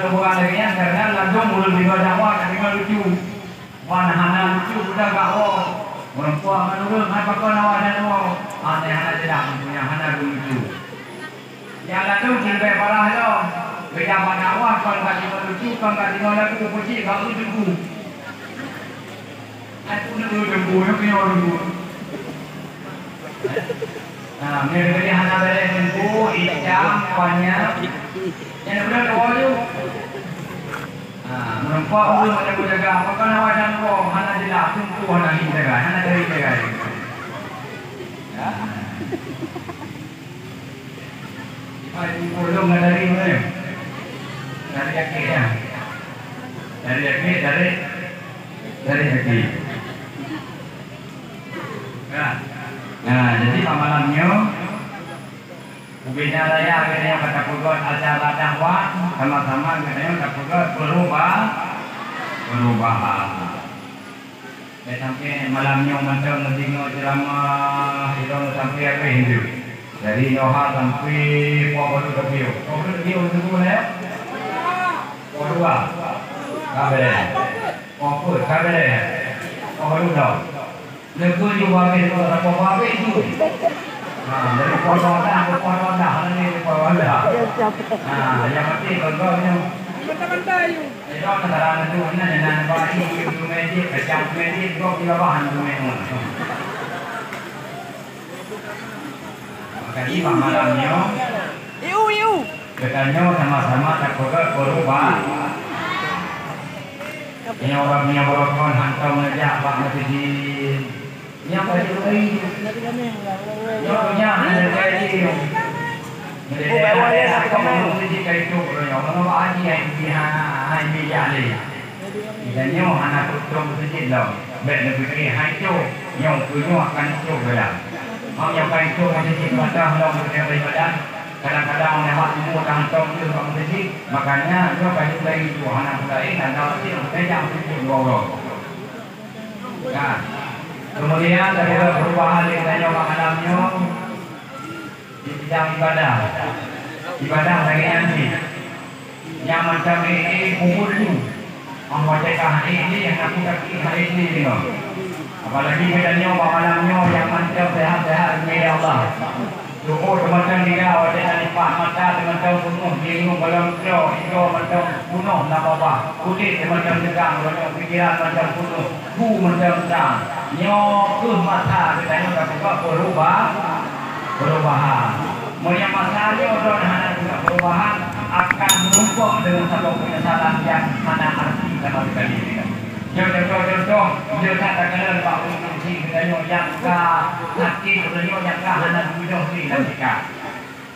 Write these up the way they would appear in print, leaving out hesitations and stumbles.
bukan lagi yang karena langsung mulut di bawah Jawa kan lucu. Warna lucu sudah gak perempuan menurut apa kau nawadan mau aneh hana tidak punya hana lucu. Yang lalu sampai parah lo. Beda mana awak kalau kasih lucu kalau kasih lagi tu puji kau lucu. Aku nak lucu yang punya lucu. Nah, mereka hana beri lucu, ijam, banyak. Yang benar kau tu. Merempuan ulun macam aku jaga. Apakah nawadan kau hana jelas tunggu hana ini jaga, hana dari jaga. Ya. Ulun dari mana? Dari kaki ya. Dari kaki dari kaki. Ya. Nah, jadi malamnya Ubinnya raya akhirnya kata pugot acara dakwah sama-sama akhirnya kata pugot perubahan. Sampai malamnya macam ngedengar ceramah hidung sampai apa Hindu. Dari Yoha sampai Pokok Tepiu. Pokok Tepiu itu mana? Pokok Kabel. Pokok Kabel. Pokok Udang. Lekuk juga itu apa apa itu. Dari poroda ke poroda ini poroda. Yang penting kalau Bantay-bantay. Ito nakaraan na doon na nananabahin yung tumedit, kasyang tumedit, ito kilabahan tumedit. Makanya pamalam nyo, kita nyo sama-sama berubah. Ini orang punya borokon hantam ngejak pak ngetidin. Ini apa itu lagi? Ini punya ada kayak ini. Ada kamu mesti kayak itu kalau orang aji yang hai bijali. Dan nyo anak putra mesti dah. Bet lebih kiri hai itu, nyo punya akan itu belah. Mau yang kayak itu mesti pada orang punya badan. Kadang-kadang orang nak semua hantam itu mesti makanya nyo kayak itu anak lain dan kalau itu tidak mesti borok. Nah, kemudian dari perubahan yang tanya makanannya di bidang ibadah lagi nanti yang macam ini umur itu membaca hari ini yang aku kaki hari ini apalagi bedanya makanannya yang macam sehat-sehat ini Allah syukur macam dia wajah lipat mata macam penuh bingung dalam hijau macam penuh nak apa kulit macam tegang macam pikiran macam penuh bu macam terang nyok mata katanya tak buka perubahan yang masalahnya orang anak juga perubahan akan menumpuk dengan satu penyesalan yang mana arti dalam sekali ini contoh dia katakan bahawa fungsi katanya yang sakit katanya yang hana bunuh ni nantika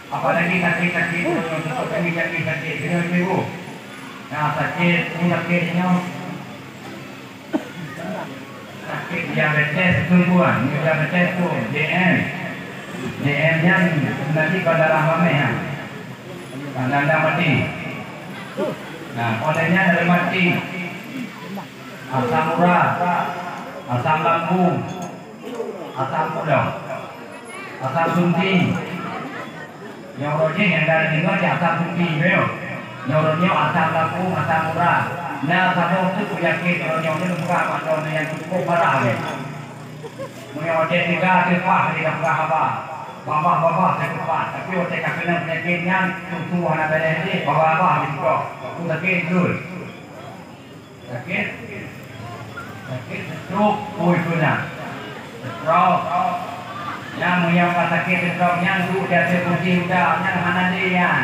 apalagi sakit-sakit untuk kami sakit kena ibu nah sakit diabetes tumbuhan diabetes tu DM-nya nanti pada rahmanya tanda mati nah olehnya dari mati asam urat asam lambung asam udah asam sunti neurologi yang dari tinggal di asam sunti neurologi asam lambung asam urat nah asam itu yakin neurologi itu bukan macam yang cukup parah mengewajar tiga cepat tidak berapa Bapak cepat tapi otak kena penyakitnya tentu anak berhenti bapak itu sakit dulu sakit stroke punya stroke yang menyangka sakit stroke yang dulu dia terpuji udah yang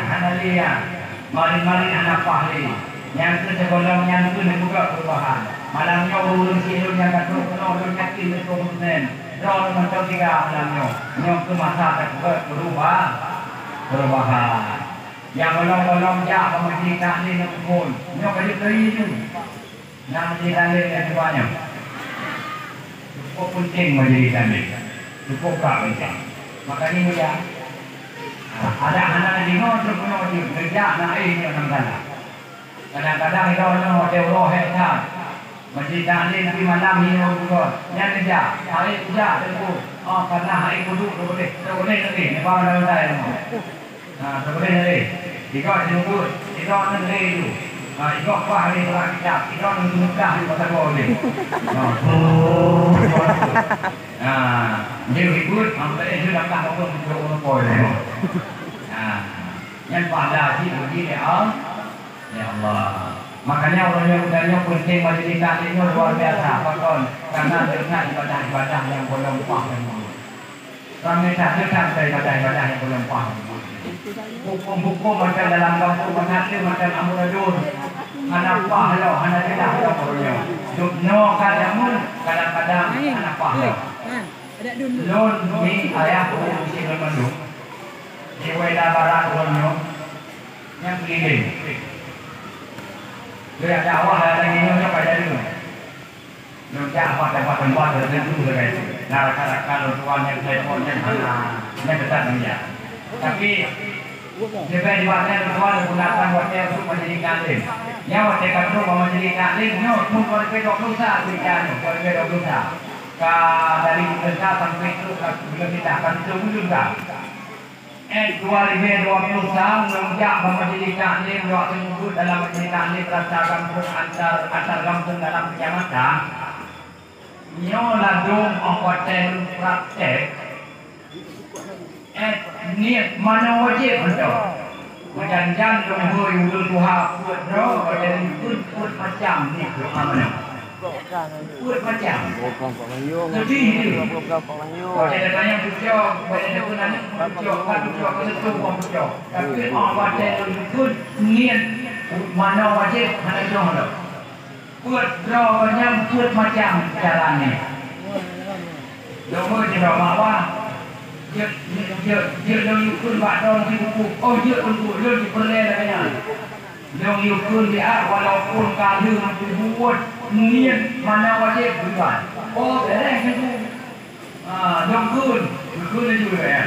hanalia mari anak pahli yang itu sekolah yang itu juga perubahan malamnya urus hidup yang kata urus yakin itu Roh macam tiga malamnya, nyok tu masa tak perubahan. Yang belum jah pemerintah ni nak pun, nyok kali tu, nak menjadi ni yang banyak. Cukup penting menjadi ni, cukup tak penting. Makanya dia ada anak di mana tu punya dia kerja nak ini orang sana. Kadang-kadang itu orang hotel roh hebat. Masjid ni nanti malam minum juga. Yang kerja, hari kerja tentu. Karena hari kudu boleh nanti. Ni bawa dalam saya. Boleh nanti. Ikaw nunggu, ikaw nangredo. Ikaw pa hari kita, ikaw nungkah di pasar boleh. Dia ribut, sampai dia dah tak apa untuk boleh. Yang pada sih begini ya Allah. Makanya orang yang udahnya penting majlis taklim ini luar biasa, Pakon. Karena dengan ibadah-ibadah yang berlimpah dan murah. Kami tak sampai ibadah-ibadah yang berlimpah. Hukum-hukum macam dalam kampung mengatur macam amuradun. Anak pahlo, anak tidak ada perlunya. Dukno kadang-kadang, kadang-kadang anak pahlo. Lon ni ayah pun mesti bermandung. Di weda barat lonyo yang keliling. Dia ada awal ada nyonya pada dulu. Nyonya apa tempat-tempat tertentu begitu. Naraka-naraka tuan yang telefonnya yang besar dia. Tapi dia dibuatnya tuan gunakan buatnya untuk menjadi kalim. Yang waktu itu menjadi kalim, mungkin kalau kita dosa bicara, kalau kita dosa. Dari dosa sampai itu belum kita akan tunggu juga. 2021 menunjuk menjadi kalim waktu itu dalam menjadi kalim rasa kampung antar kampung dalam kecamatan. Nyo ladung hotel praktek. Niat mana wajib betul. Menjanjikan dong hui ulun Tuhan buat roh dan put macam ni tu mana. Put macam. Jadi ni. Kalau ada tanya bujuk, kalau ada punanya bujuk, kan bujuk ke situ pun bujuk. Tapi orang wajib put niat mana wajib mana dong tu. Put roh macam put macam jalan ni. Dong hui jadi mawa. Dia dong yukun buat dong di buku. Oh dia untuk dia diperleh katanya. Dong yukun dia walaupun kali mampu buat niat mana wajib buat. Oh beres itu. Dong yukun juga ya.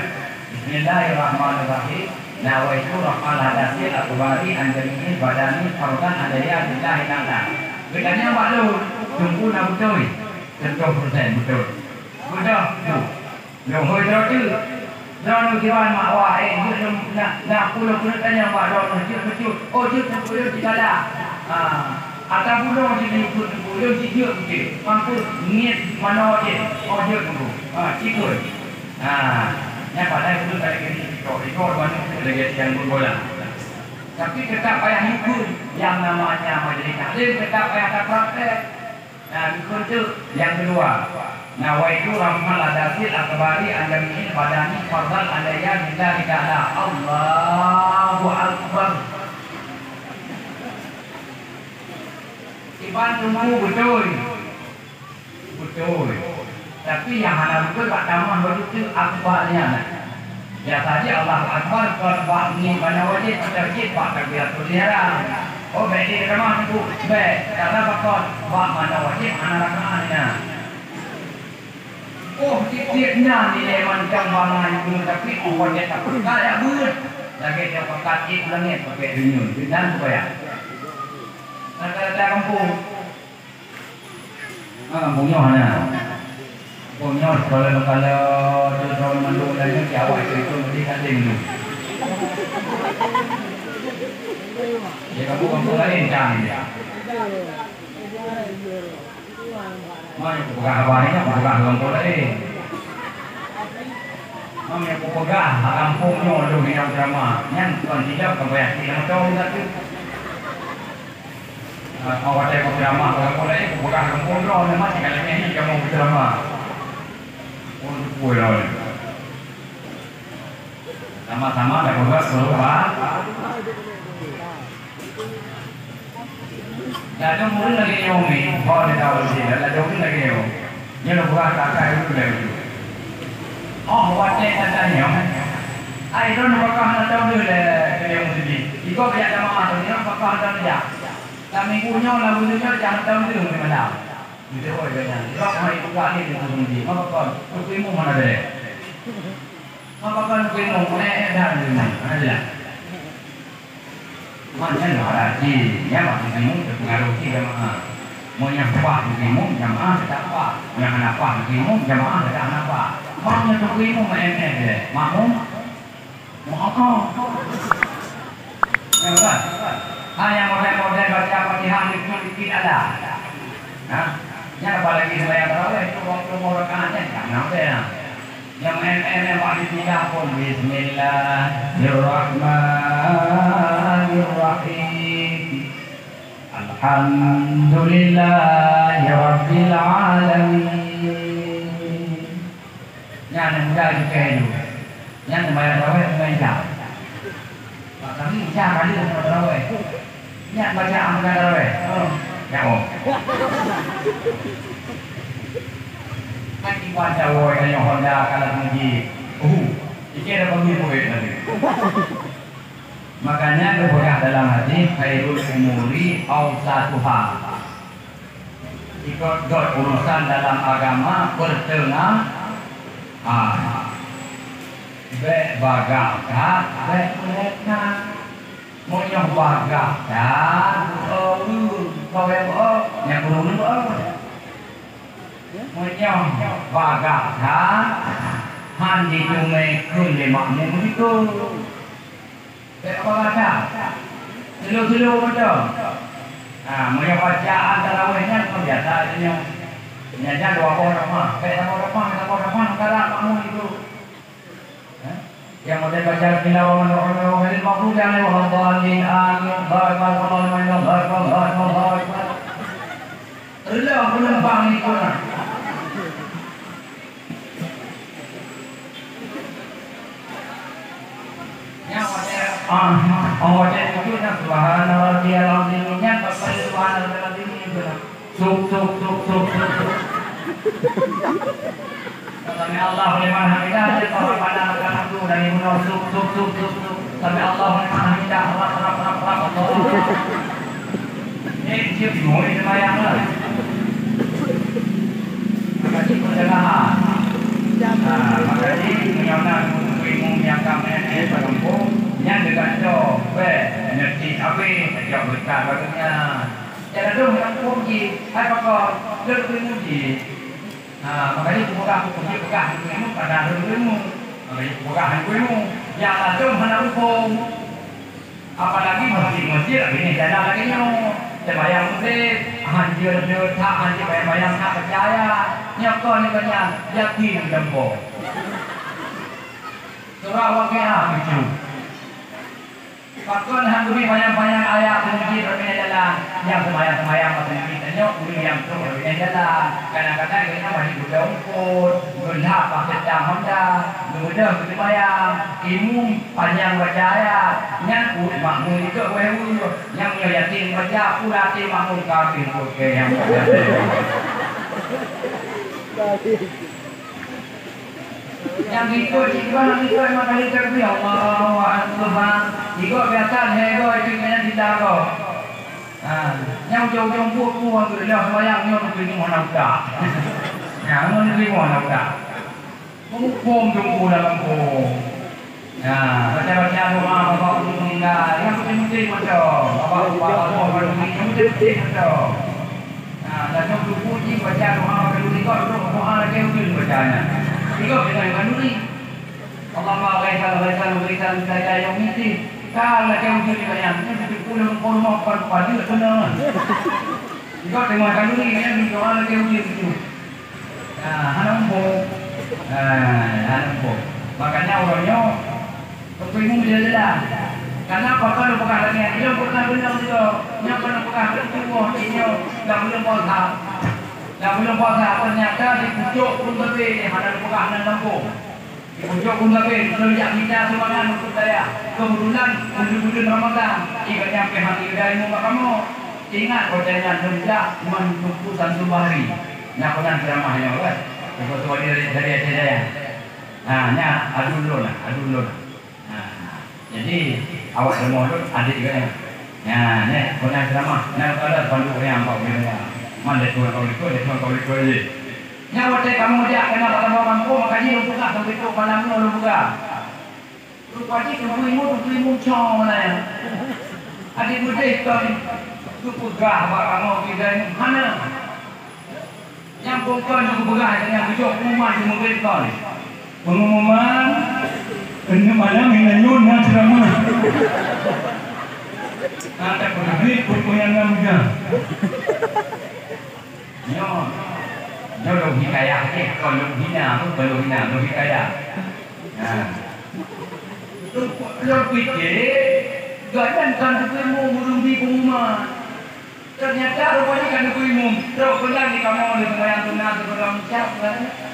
Bismillahirrahmanirrahim. Nawaitu rafal hadasil akbari anjani badani fardan adaya billahi ta'ala. Bedanya Pak Lu, tunggu nak betul. 100% betul. Betul. Dong hoi dah tu. Dah kiran mak wah dia nak pulang tanya mak dah betul. Oh dia pulang di dalam. Atau pulang di pulang di dia betul. Mampu niat mana dia. Oh dia tunggu. Cikgu. Yang pada itu saya kini ikut mana lagi yang bola. Tapi tetap payah ikut yang namanya majlis taklim tetap payah tak praktek. Ikut tu yang kedua. Nawaitu rahmal adasil akbari anjamiin badani fardal adaya billahi ta'ala. Allahu Akbar. Iban tunggu betul. Betul. Tapi yang hana betul Pak Taman betul akbarnya. Ya saja Allah Akbar kalau ni mana wajib terjadi Pak takbiratul ihram. Oh baik di rumah itu baik. Karena bakal mana wajib ana rakaatnya. Oh, tiap-tiapnya nilai macam mana itu tapi awalnya tak ada ber. Lagi dia pakai kaki langit pakai dunia. Dan supaya. Ada kampung. Kampungnya mana? Kampungnya kalau jual mandu dan Jawa itu mesti kating dulu. Dia kampung lain jangan dia. Mana bukan awalnya bukan kampung lain. Mana bukan kampungnya dulu yang drama. Yang tuan tidak kebayang tidak tahu satu. Awak tengok drama kampung lain bukan kampung dulu memang kalau ini kamu drama. Oh boleh. Sama-sama dah buat keluar. Dah mungkin lagi nyomi, kalau dia tahu sih, dah mungkin lagi nyomi. Dia nak buat kakak itu lagi. Oh, wajib tanya. Ai don bakal nak tahu dulu dia mesti. Iko banyak jamaah tu, dia bakal tahu dia. Kami punya lagu ni jangan tahu dulu di mana. Itu oh jangan. Kalau mai buka ni di sini, apa kau? Kuimu mana dia? Apa kau kuimu? Dah di mana? Ada. Macam mana sih? Ya waktu kamu terpengaruhi jamaah. Mau yang apa kamu jamaah tak apa. Yang apa kamu jamaah tak apa. Mau yang kamu main deh. Mau? Mau apa? kan? Hanya model-model baca Fatihah dikit-dikit ada. Nah, yang apalagi sembahyang tarawih itu waktu mau rakaatnya jangan ada. Yang yang wajib tidak pun Bismillahirrahmanirrahim. Alhamdulillahirabbil alamin. Yang mudah juga itu. Yang sembahyang tarawih sembahyang. Tapi jangan kali tarawih. Yang bacaan tarawih. Jangan. Lagi baca woi yang Honda kalau tinggi. Ini ada pemimpin tadi. Makanya berpegang dalam hati khairul umuri awsatuha. Ikut urusan dalam agama bertengah. Baik bagak, baik mereka. Mau yang bagak, kau yang burung Menyong bagak handi cuma kulit makmum itu. Apa kata? Selu-selu macam. Menyong bacaan tarawihnya biasa aja. Nyaja dua orang mah, kayak sama orang sekarang makmum itu. Yang model baca Bismillahirrahmanirrahim maghdubi alaihim waladdallin amin. Barakallahu. Relak penumpang ni pun. Allah itu nak subhanallah dia lazimnya pasal subhanallah lazim itu. Suk. Sampai Allah liman hamidah dia tahu pada anak itu dari mundur suk. Sampai Allah liman hamidah Allah. Dia semua ini sembahyang lah. Makanya pencegahan. Makanya menyona ilmu yang kami berkumpul yang dengan coba energi api sejak berkat barunya. Jangan dulu yang puji, hai pakar lebih muji. Makanya buka ilmu pada ilmu. Makanya buka ilmu yang ada mana hukum. Apalagi masjid ini jalan lagi nyo. Sembahyang muslim, hancur tak hancur bayang tak percaya. Nyokon ni banyak yakin dempo. Surah Waqiah itu. Pakon hangui banyak ayat memuji berbeda jalan. Yang sembahyang macam kita nyok guru yang tu berbeda jalan. Kadang-kadang kita masih budak umpur, berhak pakai Honda, mudah sembahyang, ilmu panjang baca ayat, yang makmum itu wewu, yang yakin baca pula makmum kafir ke yang yang itu memang kali terbi Allah Tuhan. Jika biasa hego itu kena tidak kau. Yang jauh-jauh puan berdoa sembahyang nyon pergi mana udah. Yang nyon pergi mana udah. Menghukum jumpu dalam pun. Baca-baca doa bapak untuk meninggal. Yang penting macam bapak penting macam. Dan yang puji baca doa kalau doa lagi mungkin bacanya. Jika dengan kanduri Allah berikan saya yang mesti kalau yang mesti bayangnya itu pulang mau pada benar. Jika dengan kanduri yang doa lagi mesti itu. Hanambo. Makanya orangnya kepingin jelas. Karena pakar bukan lagi yang bukan benar itu. Yang bukan betul ini dah belum puasa. Dah belum puasa ternyata di pucuk pun lebih ada bukan lampu. Di pucuk pun lebih sejak kita semangat untuk saya. Kebetulan bulan Ramadan jika sampai hari dari muka kamu ingat bacanya sejak menunggu satu hari. Nak pernah ceramah ya kan? Betul dari saya. Nya adu dulu. Jadi awak semua tu adik juga ya. Ni pernah ceramah. Nak ada pandu yang apa dia. Mana tuan kau je. Nyawa kamu dia kena pada orang tua makanya lu buka sampai tu malam lu buka. Lu pagi tu cong mana ya. Adik muda tu pegah buat kamu kita mana. Yang bukan tu pegah yang kejok rumah di mobil kau ni. Pengumuman kena malam yang nyun ceramah. Ada pergi punya namanya. Nyo, nyo logi kaya ke, kalau logi na, tu belum hina, logi kaya. Nah, lo pikir, gadan kan tu burung di rumah. Ternyata rupanya kan tu terus pulang di kamar di rumah yang tunang tu dalam cap,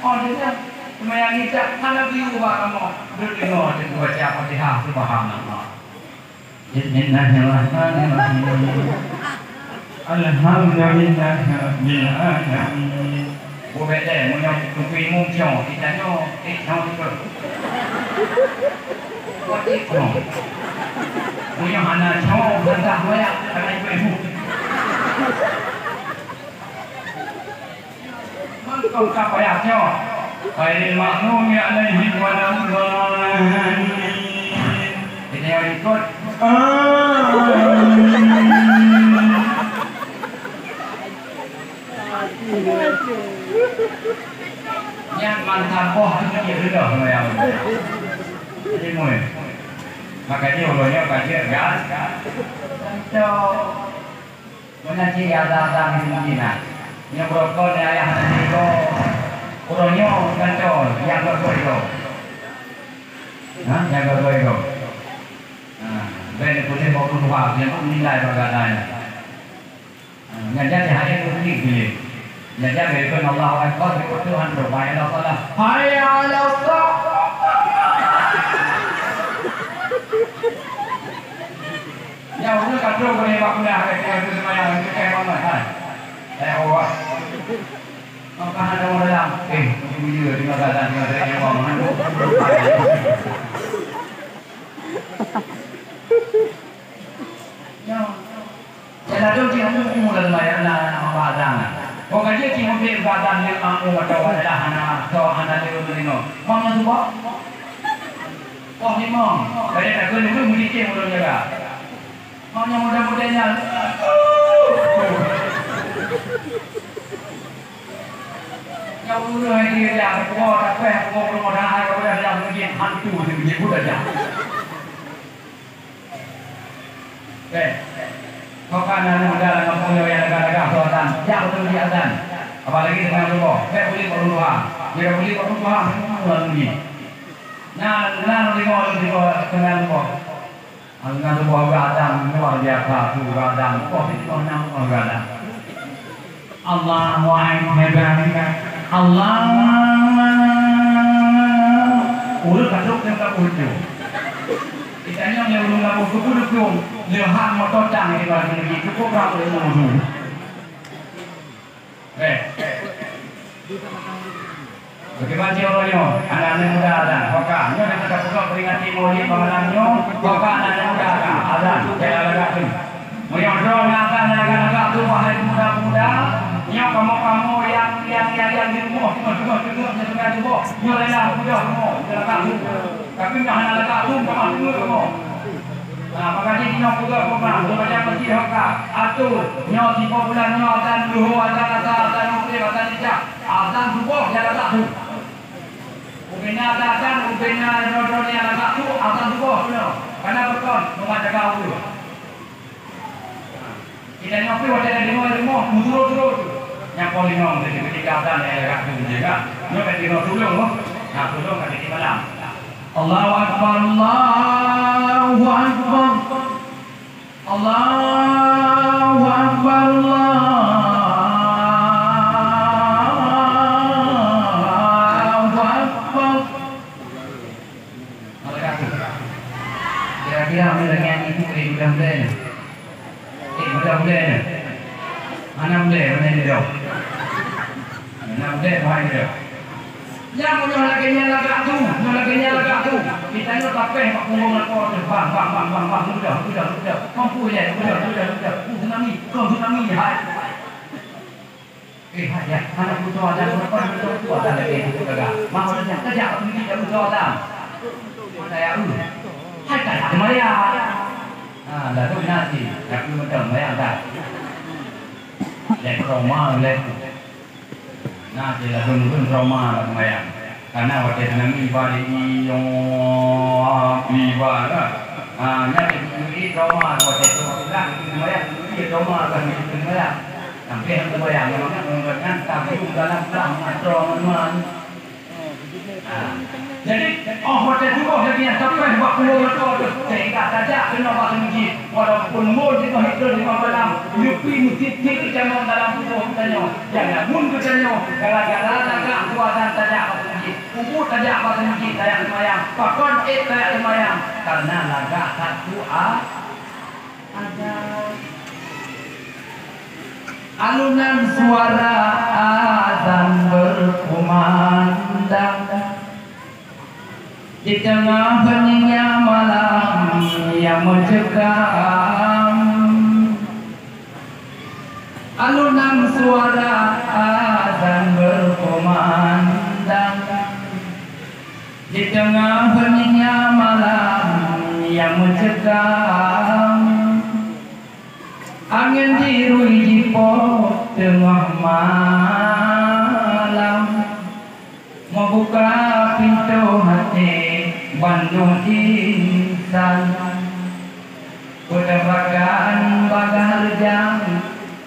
oh dia rumah yang ni cap, mana view kamu, duduk tengok, tengok baca Fatihah tu faham nama. Bismillahirrahmanirrahim. Alhamdulillahirabbil alamin. Boleh deh, mau tungguin muncul, kita nyo, tu. Buat itu. Punya anak cowok bentah banyak, ada ibu. Mangkau kapaya cowok. Khairil maghdubi alaihim waladhdallin. Ini yang ikut. Yang mantan poh itu dia dah yang. Jadi mui. Makanya ulangnya kaji kan. So, mana sih ada di sini? Yang berokok ni ayah nanti ko. Ulangnya kan so, yang berokok itu. Hah? Yang berokok itu. Bên của bộ quân hòa thì cũng đi lại vào gà này nhận ra thì hãy cũng đi gì nhận ra về bên Allah anh có thể có thứ ăn đồ bài đâu có là hay đâu có nhau nó gặp đâu này bạc nhà cái mà cái con này này đây ô à nó có hai đâu đây làm ê bây giờ đi vào gà này mà đây em còn ăn Jadi tu cuma mula mula na badan. Kalau dia cuma beli badan yang aku atau ada anak dia ni, mana tu pak? Oh ni mang. Jadi tak kena tu mesti cek mula jaga. Mana muda-mudanya. Yang mula dia dah kuat, tak kuat rumah dah ada dah mungkin hantu dia buat dah. Makanan muda mempunyai yang agak suatan, jauh tu dia azan. Apalagi dengan rumah, saya boleh berdoa, jika boleh berdoa semua lagi. Nah dengan rumah, dengan rumah beradam luar biasa tu beradam, kau itu nama beradam. Allahu Akbar, Allah. Urut kasut yang tak urut. Kita yang belum lalu cukup belum, lihat motor cang ini kalau begini cukup berapa yang mau bagaimana caranya? Anak-anak muda ada, maka nyo kita perlu peringati moli pengenannya, maka anak-anak muda ada, jangan agak tu. Menyodor ngatan agak tu wahai muda-muda, nyo kamu yang di rumah, tengok di rumah, nyo lelah muda semua, agak tu. Tapi jangan agak tu, kamu semua. Makanya nyo juga pernah membaca masjid hokak, atur nyo 3 bulan nyo azan duhur, azan maghrib, azan isya, azan subuh jangan agak tu. Ubina azan, ubina nyodor yang agak tu, azan subuh no. Karena betul membaca kau. Kita nyopi wajah di rumah, turut. Yang paling nom dari ketika azan yang agak tu juga. Nyo pasti no tulung, nah tulung kan di malam. Allahu Akbar, Allahu Akbar, Allahu Akbar, Allahu Akbar. Kira-kira dengan itu mudah-mudahan. Mudah-mudahan. Mana boleh, mana tidak. Mana boleh, mana tidak. Yang lagi agak tu. Kita ni tak payah mak punggung nak bang. Sudah. Mampu je. Sudah. Tsunami hai. Ya, anak butuh ada betul ada lagi itu agak. Mau saja kerja begini tak butuh ada. Saya hai tak ada maya. Dah tu nasi. Tapi macam maya tak. Lek Roma lek. Nah, dia pun Roma karena waktu tsunami balik yang ibarat Nanti ini trauma buat itu lah, ini trauma kan itu lah. Sampai yang kebayang memang menggunakan tabung dalam trauma. Jadi, hotel juga lagi yang sampai 40 betul sehingga saja kena bahasa masjid walaupun mul itu hidup di malam yupi masjid jangan dalam tubuh tanya jangan mundur tanya gara-gara agak kuatan saja bahasa masjid kubur saja bahasa masjid saya semayang pakon saya semayang karena laga satu ada alunan suara azan berkumandang di tengah heningnya malam yang mencekam, alunan suara azan berkumandang. Di tengah heningnya malam yang mencekam, angin dirui jipot tengah malam, membuka pintu hati Bandung insan Kudabakan bagal jam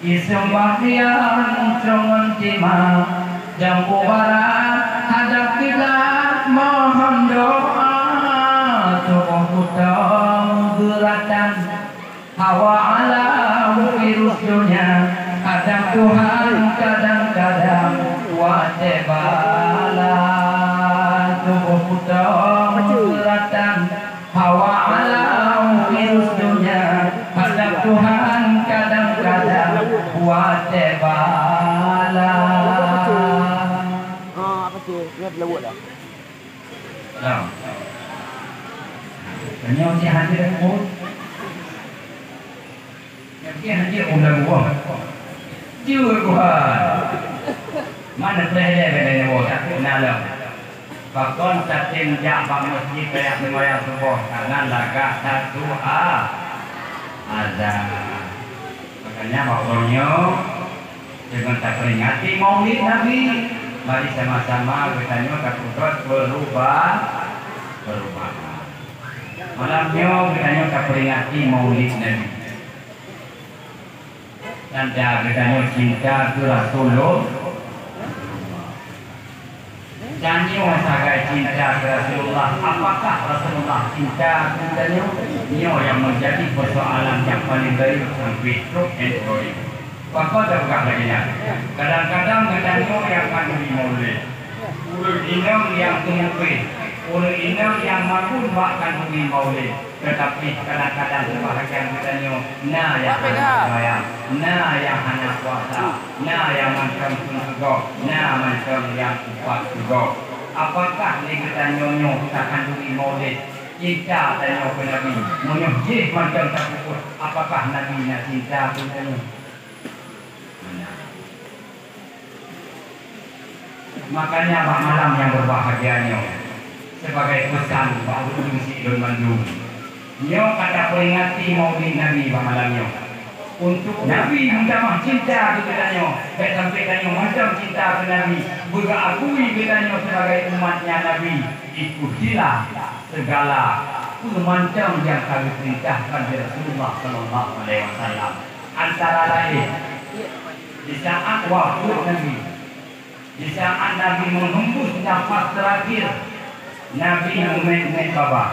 Isung bahian Trongon timah Jambu barat Hadap kiblat Mohon doa Tubuh kutong Gelatan Hawa ala Virus dunia Kadang Tuhan Kadang-kadang Wajibala Tubuh kutong Gelatan Hawa alam virus dunia Hadap Tuhan kadang-kadang Wajibala apa sih? Dia berlawak dah. Kenyang si hadir pun yang si hadir ulang buang Juga kuhan Mana pelajari bedanya buang Tak kenal lah Bakon satin jak bang masjid kayak semayang subuh karena laga satu azan. Makanya bakonnya dengan tak peringati maulid Nabi. Mari sama-sama kita takut berubah. Malamnya kita tak peringati maulid Nabi. Dan kita cinta ke Rasulullah. Janji wasagai cinta Rasulullah. Apakah Rasulullah cinta kepadanya? Ini yang menjadi persoalan yang paling dari sampai stroke and story. Apa dah bukan lagi ya? Kadang-kadang kedanyo yang kandung maulid, ulul inam yang tumukui, ulul inam yang mampu buat kandung maulid. Tetapi kadang-kadang sebahagian kedanyo, nah yang hanya nah yang hanya puasa, nah yang macam juga, nah macam yang kuat juga. Apakah ni kita nyonyo kita kandungi maulid cinta tanya ke Nabi menyuji macam takut apakah Nabi nak cinta kepada makanya malam yang berbahagianya sebagai pesan bahawa si Don Bandung nyo kata peringati maulid Nabi malamnya untuk Nabi minta cinta kepadanya sampai tanya macam cinta ke Nabi berakui kepadanya sebagai umatnya Nabi ikutilah segala macam yang kami perintahkan dari Rasulullah Sallallahu Alaihi Wasallam antara lain di saat waktu Nabi di saat Nabi menghembus nafas terakhir Nabi memet baba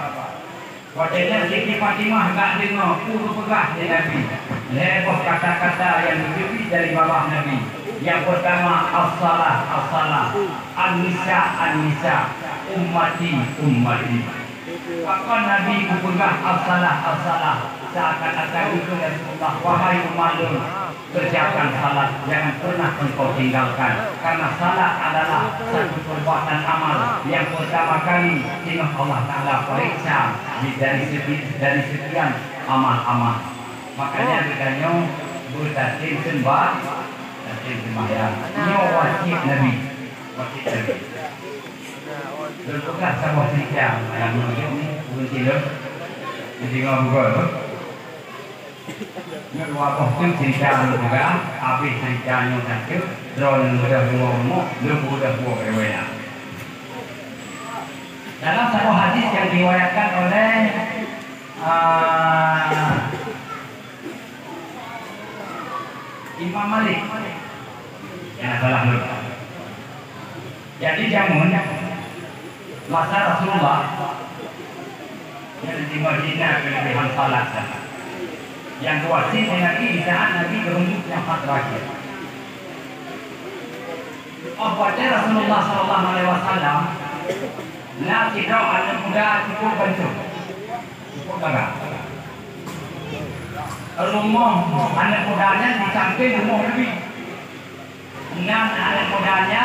padahal Siti Fatimah tak dengar puluh pegah dari Nabi lepas kata-kata yang diberi dari bawah Nabi yang pertama as-salah as-salah an-nisa an-nisa ummati ummati maka Nabi berpegang as-salah as-salah seakan-akan itu Rasulullah wahai umatku kerjakan salat jangan pernah engkau tinggalkan karena salat adalah satu perbuatan amal yang pertama kali dengan Allah Ta'ala periksa dari sekian amal-amal makanya katanya bertasim sembah tasim sembahyang ini wajib Nabi berpegang sama cerita yang menunjuk ni bukan tidak jadi ngobrol Ngeluapah tu cerita juga, habis ceritanya satu, drone mudah buang-buang, lu mudah buang rewaya. Dalam satu hadis yang diriwayatkan oleh Imam Malik. Ya salah dulu. Jadi jamun masa Rasulullah yang di Madinah kelebihan salat. Yang kuasin Nabi di saat Nabi berunjuk yang terakhir. Apabila Rasulullah Sallallahu Alaihi Wasallam nak kita anak muda cukup bantu, cukup agak. Rumah anak mudanya di samping rumah Nabi. Enam anak mudanya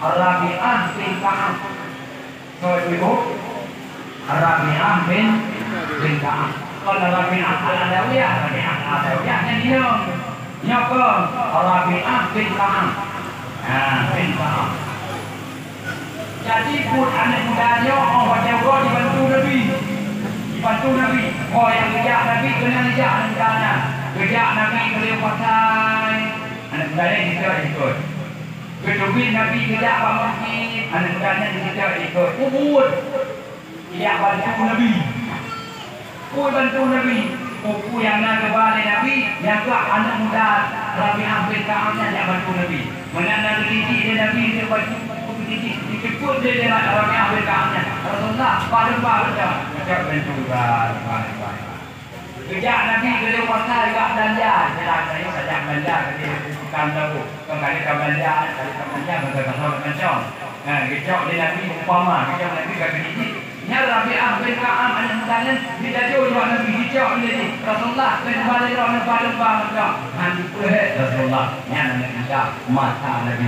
Rabi'ah bin Ka'ab. So ibu Rabi'ah bin Ka'ab. Kalau Rabi'ah al-Adawiyah, Rabi'ah al-Adawiyah yang dia nyokong Rabi'ah bin Ka'ab. Bin Ka'ab. Jadi pun anak mudanya orang jaga dibantu Nabi. Dibantu Nabi. Oh yang kerja Nabi kena kerja anak mudanya. Kerja Nabi boleh pakai. Anak mudanya kita ikut. Kedubin Nabi kerja apa masjid. Anak mudanya kita ikut. Ubud. Dia bantu Nabi. Bantu Nabi. Buku yang nak kembali Nabi. Yang ke anak muda Rabi'ah bin Ka'ab yang bantu Nabi. Menanda diri dia Nabi dia bantu. Dikeput dia dengan Rabi'ah bin Ka'ab. Rasulullah pada dia. Kerja bantu baik. Kerja Nabi kerja pasal juga belanja. Saya saja belanja. Bukan tahu. Kali belanja. Macam-macam. Kerja dia Nabi umpama. Kerja Nabi bagi diri. Ya Rabi'ah bin Ka'ab anak mudanya dia jauh juga Nabi hijau ni Rasulullah kembali orang lembar macam nanti perhet Rasulullah yang ada mata Nabi.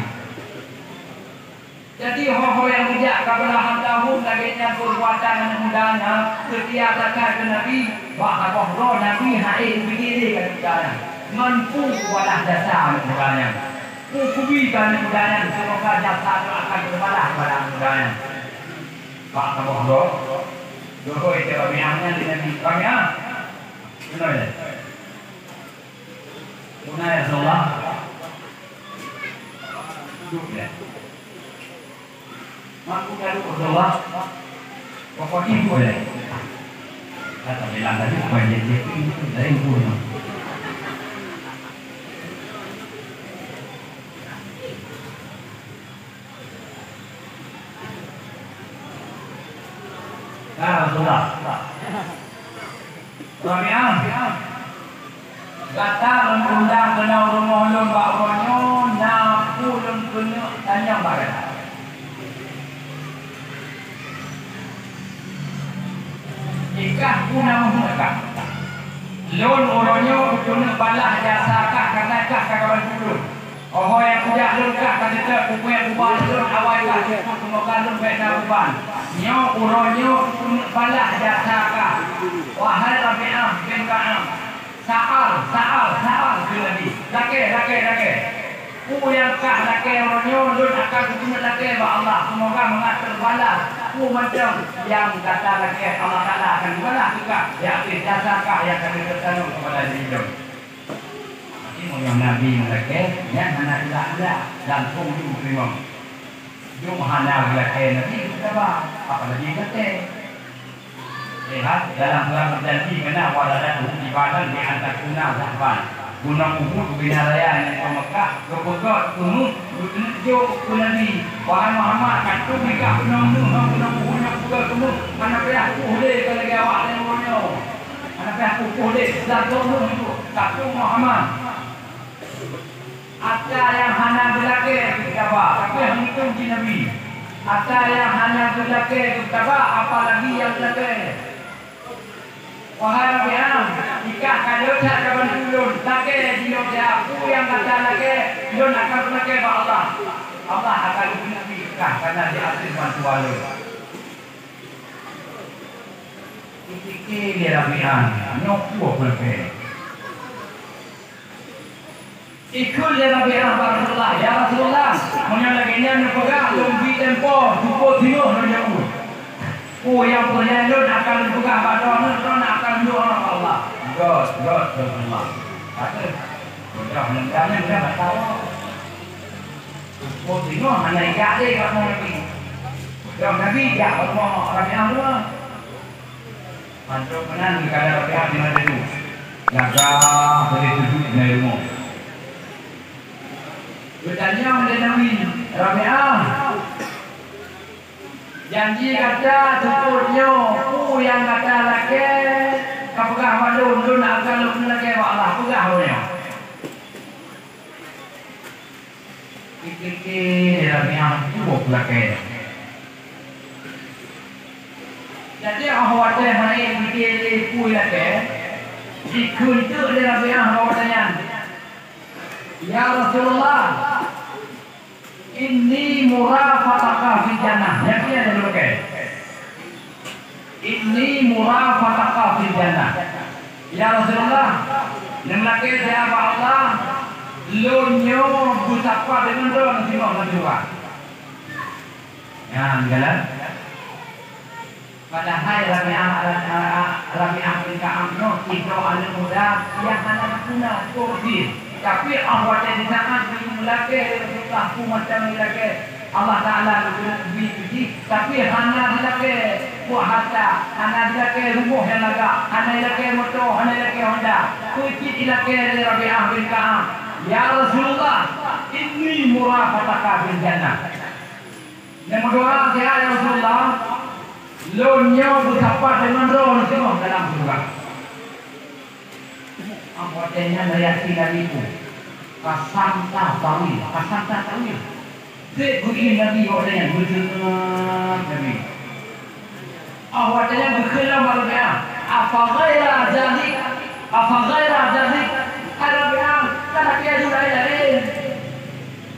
Jadi ho-ho yang bijak kebelah tahun lagi perbuatan anak mudanya setia takkan ke Nabi bahawa roh Nabi haid begini kan mudanya mampu wadah dasar anak mudanya kubikan anak mudanya semoga jasa akan berbalah pada anak mudanya. Pak Taboh Doko itu Rabi'ahnya di Nabi Rabi'ah benar ya? Benar ya Rasulullah? Duduk ya? Mampu kali Rasulullah pokoknya boleh kata bilang tadi bukan jadi itu dari bunuh Rasulullah Rabi'ah kata mengundang kena rumah lom bakronyo naku lom kena tanya barat jika guna menggunakan lon oronyo kena balah jasa kak kata kak kawan dulu oh yang kuda lon kak kata buku yang buban lon awal kak semoga lon baik nabuban nyo uronyo balah jasa kak wahai Rabi'ah bin Ka'ab sa'al ke Nabi laki yang kak laki uronyo lun akan guna laki ba Allah semoga mengatur balah macam yang kata laki Allah Ta'ala akan balah kak ya jasa kak yang akan tertanam kepada diri ini yang Nabi laki yang anak ilah dan punggung terima yung mahana laki Nabi kita apalagi kata lihat dalam surah berjanji kena waladat ibadah di antara guna sahabat guna Uhud bina raya yang Mekah kebegot gunung jo Nabi wahai Muhammad katu mereka guna Uhud juga kamu mana payah boleh kalau awak dan orangnya mana payah boleh dan gunung itu katu Muhammad ada yang hanya belakang kita tapi yang itu di Nabi ada yang hanya belakang kita apalagi yang belakang wahai Rabi'ah jika kalian tak kawan ulun laki di Yogyakarta aku yang kata laki ulun akan laki ba Allah akan Nabi kah karena di akhir bantuan ulun ini dia Rabi'ah nyokku berpe ikut ya Rabi'ah Rasulullah ya Rasulullah menyalaginya nepoga lumbi tempo tupo tino nyaku yang punya lun akan buka pada lun akan doa Allah God Rasulullah kata sudah menentangnya sudah tahu tupo tino hanya ikat dia kat Nabi Nabi ikat kat Rabi'ah Mantuk menan kalau pihak di mana dulu. Jaga boleh tujuh dari rumah. Bertanya oleh Nabi Rabi'ah. Janji kata tukutnya ku yang kata laki kapegah malun lu nak kalau laki Allah pegah punya. Kiki Rabi'ah cukup laki. Jadi awak teh main fikir ku laki. Ikut tu oleh Rabi'ah awak tanya. Ya Rasulullah, inni murafataka fi jannah. Yang ini ada dulu ke? Inni murafataka fi jannah. Ya Rasulullah, yang lagi siapa Allah? Lunyo busapa dengan doang semua berdua. Ya, jalan. Padahal Rabi'ah bin Ka'ab itu anak muda yang anak muda kurdi. Tapi awak di sana belum lagi aku macam lagi Allah Taala lebih tapi hanya lagi buah harta hanya lagi rumah yang laga hanya lagi motor hanya lagi Honda kucing lagi dari Rabi'ah bin Ka'ab. Ya Rasulullah, inni murafataka fil jannah. Yang kedua, ya Rasulullah, lonyo bersapa dengan roh semua dalam surga. Anggotanya meyakini Nabi itu Kasanta tawil Zek begini Nabi anggotanya berdengar Nabi anggotanya berkelam Rabi'ah apa ghaira zalik Rabi'ah kan dia juga lain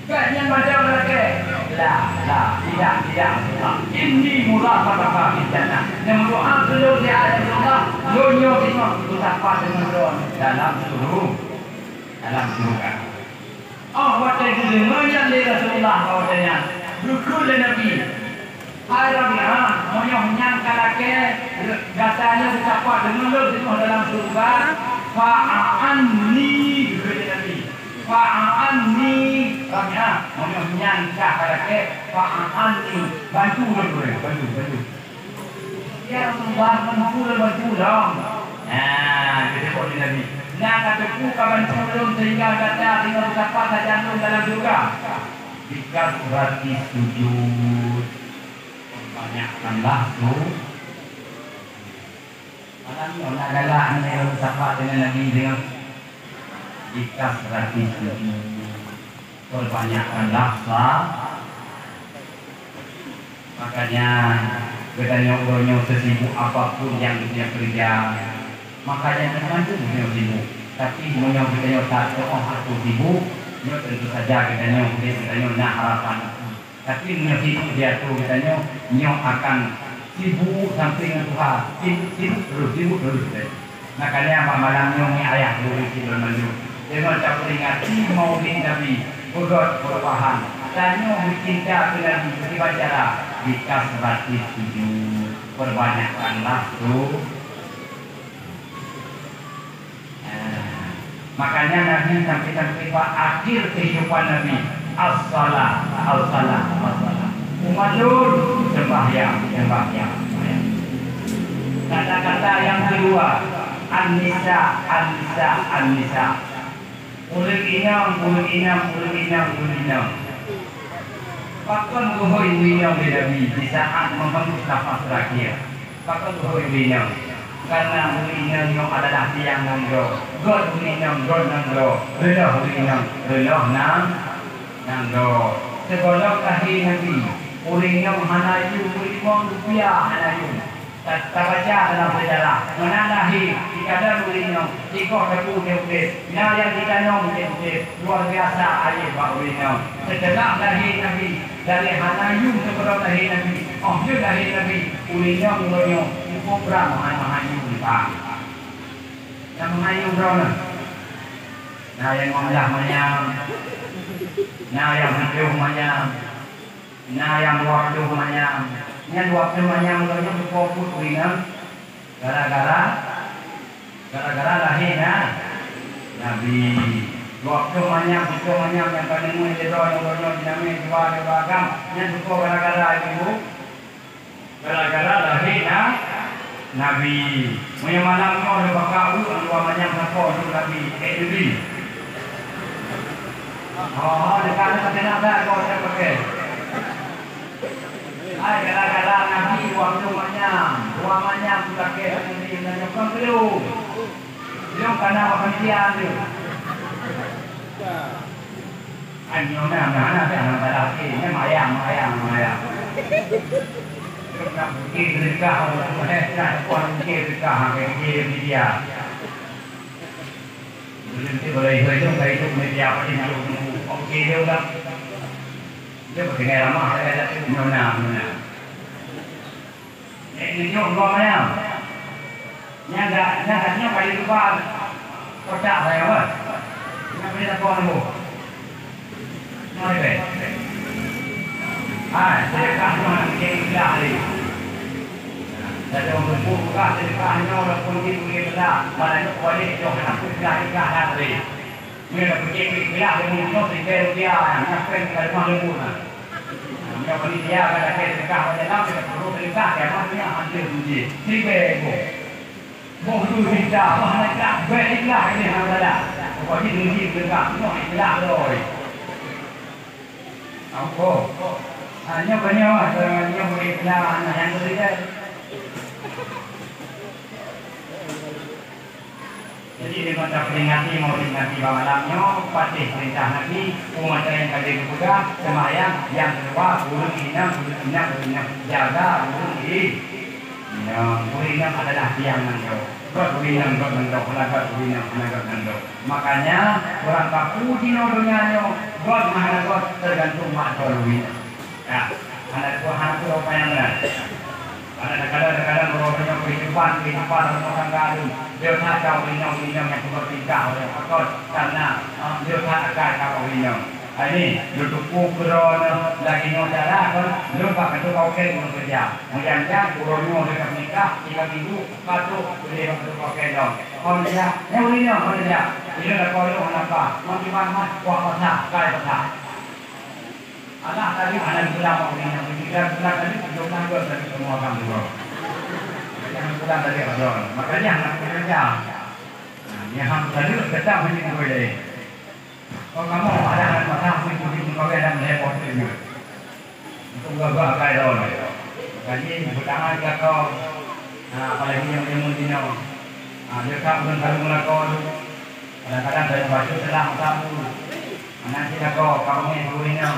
kayaknya macam mereka tidak ini murafataka fil jannah yang doa beliau di Allah dunia semua bersapa dengan doa dalam surga. Awak tadi menyan dari Rasulullah awaknya berkul Nabi. Hai Rabi'ah, menyan kalake katanya bersapa dengan doa semua dalam surga. Fa'anni berkata Nabi. Fa'anni Rabi'ah, menyan kalake fa'anni bantu. Ya Rasulullah bantu dong. Nah, kita boleh Nabi. Nah, kataku kawan sebelum sehingga kata tinggal siapa saja dalam surga. Jika berarti sujud, banyakkanlah tu. Malam ni orang galak ni orang siapa dengan Nabi dengan. Jika berarti sujud, perbanyakkanlah sah. Makanya katanya orangnya sesibuk apapun yang dia kerja. Makanya teman tu punya sibuk. Tapi punya katanya tak aku sibuk, dia tentu saja katanya nak harapan. Tapi punya sibuk dia tu katanya akan sibuk sampai dengan Tuhan. Sibuk terus. Makanya apa malamnya ni ayah dulu sibuk maju. Dia macam peringati maulid Nabi, urut perubahan. Tanya bercinta dengan Nabi seperti cara jika seperti sujud perbanyakkanlah tu. Makanya Nabi sampai akhir kehidupan Nabi as-salah. Umatul sembahyang. Kata-kata yang kedua an-nisa. Ulik inang. Pakon buhoy winang di Nabi di saat menghembus nafas terakhir. Pakon buhoy winang. Karena winang yang adalah tiang nanggo. God winang nanggo. Relah nanggo. Segolok kahir Nabi. Ulinang hanayu, Rp5 hanayu. Tak baca dalam sejarah. Mana lahir, dikadang ulinang. Ikoh tepu teupit. Nah yang ditanong teupit. Luar biasa ayat Pak ulinang. Setelah lahir Nabi. Dari hanayu sebelum lahir Nabi. Dia lahir Nabi. Ulinang ulinang. Program mahayu kita. Yang mahayu berapa? Nah yang mengalah manyam, nah yang hidup manyam, nah yang waktu manyam. Yang waktu manyam kalau itu fokus ringan. Gara-gara lahir Nabi. Waktu manyam yang paling mulia yang dinamai dua agam. Yang cukup gara-gara ibu. Gara-gara lahir Nabi menyamalam orang bakau dua macam apa Nabi Edwin. Oh, dekat nak nak kau tak pakai. Ai kadang-kadang Nabi waktu macam kita kira ini dan bukan belum. Belum karena makan siang tu. Anyo mana jangan lelaki ni mayang. Nak pergi dekat nak pergi dekat media. Berhenti boleh hidup media apa ni okey dia dah. Dia pakai ramah ada mana. Ini jom mana? Nyaganya kali lupa kocak saya apa? Nak beli apa dulu? Noi be. Saya kasih dia ni. Saya orang buka sedekahnya walaupun dia belah, mana boleh jom nak ikah hari. Ni nak pergi belah dengan nos dia nak spend kalau mahu nak. Yang beli dia kalau sedekah pada dalam kita perlu sedekah dia maksudnya hasil puji. Ni bego. Mau tu tidak mana tak baiklah ini adalah. Pokok ini sedekah semua iklah rồi. Apa? Hanya banyak yang boleh iklah yang boleh dah. Jadi dia macam peringati malamnya patih perintah Nabi umat yang kali juga semayang yang kedua burung inam jaga burung ini burung inam adalah tiang nando burung inam makanya orang kapu di nodonya buat mana buat tergantung mak burung ya anak apa yang benar. Kadang-kadang orang kehidupan rumah tangga itu dia tak tahu minum yang bertingkah oleh akal karena dia tak akan tahu minum. Ini duduk kerana lagi nodara kan lupa itu kau kena bekerja. Menjangan urunnya dekat nikah 3 minggu patuk boleh untuk kau kena. Kau dia, yang minum dia. Ini dah kau lu apa? Mungkin mana kuah pasah, kai pasah. Anak tadi anak pulang yang bertiga pulang tadi jumlah dua tadi semua kamu dua. Yang pulang tadi ada. Makanya anak bekerja. Yang tadi tetap menjadi boleh. Kalau kamu ada anak pasang mungkin kau ada melewat itu. Itu gak kaya orang. Jadi bertangan dia kau. Apalagi yang mungkin dia tak kalau melakukan. Kadang-kadang dari baju selang kamu. Nanti kau ni dunia.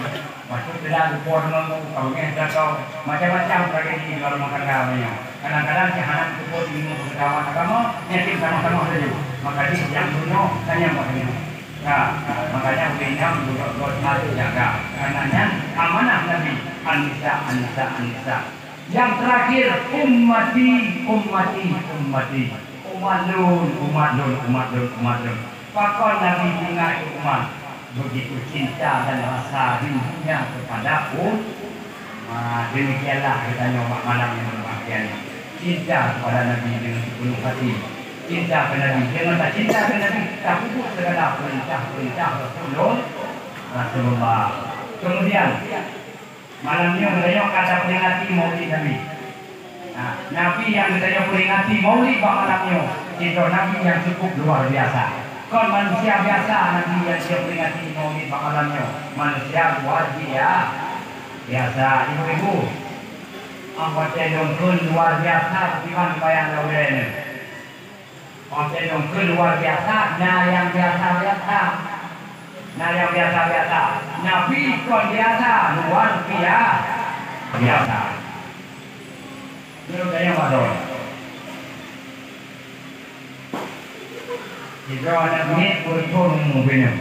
Masuk dalam report kau ni kau macam-macam tragedi kalau makan kawinnya. Kadang-kadang jangan report ini kawan kamu nyatim sama-sama saja. Maka di yang dunia hanya maknanya. Makanya bintang buat harus jaga. Karenanya amanah Nabi Anisa. Yang terakhir ummati. Umatun. Pakon Nabi ingat umat. Begitu cinta dan rasa rindunya kepadaku. Demikianlah kita nyoba malam yang berbahagia. Cinta kepada Nabi dengan sepenuh hati. Cinta kepada Nabi dengan tak cinta kepada Nabi tak pupuk segala perintah Rasulullah. Kemudian malamnya beliau kata peringati maulid Nabi. Nabi yang beliau peringati maulid malamnya itu Nabi yang cukup luar biasa. Kon manusia biasa Nabi yang dia peringati maulid malamnya manusia luar biasa. Ibu-ibu anggota dongkul luar biasa bukan bayang lawan. Anggota dongkul luar biasa, yang biasa. Nabi kon biasa, luar biasa. Itu kaya madon. Jika ada minit pun mungkin.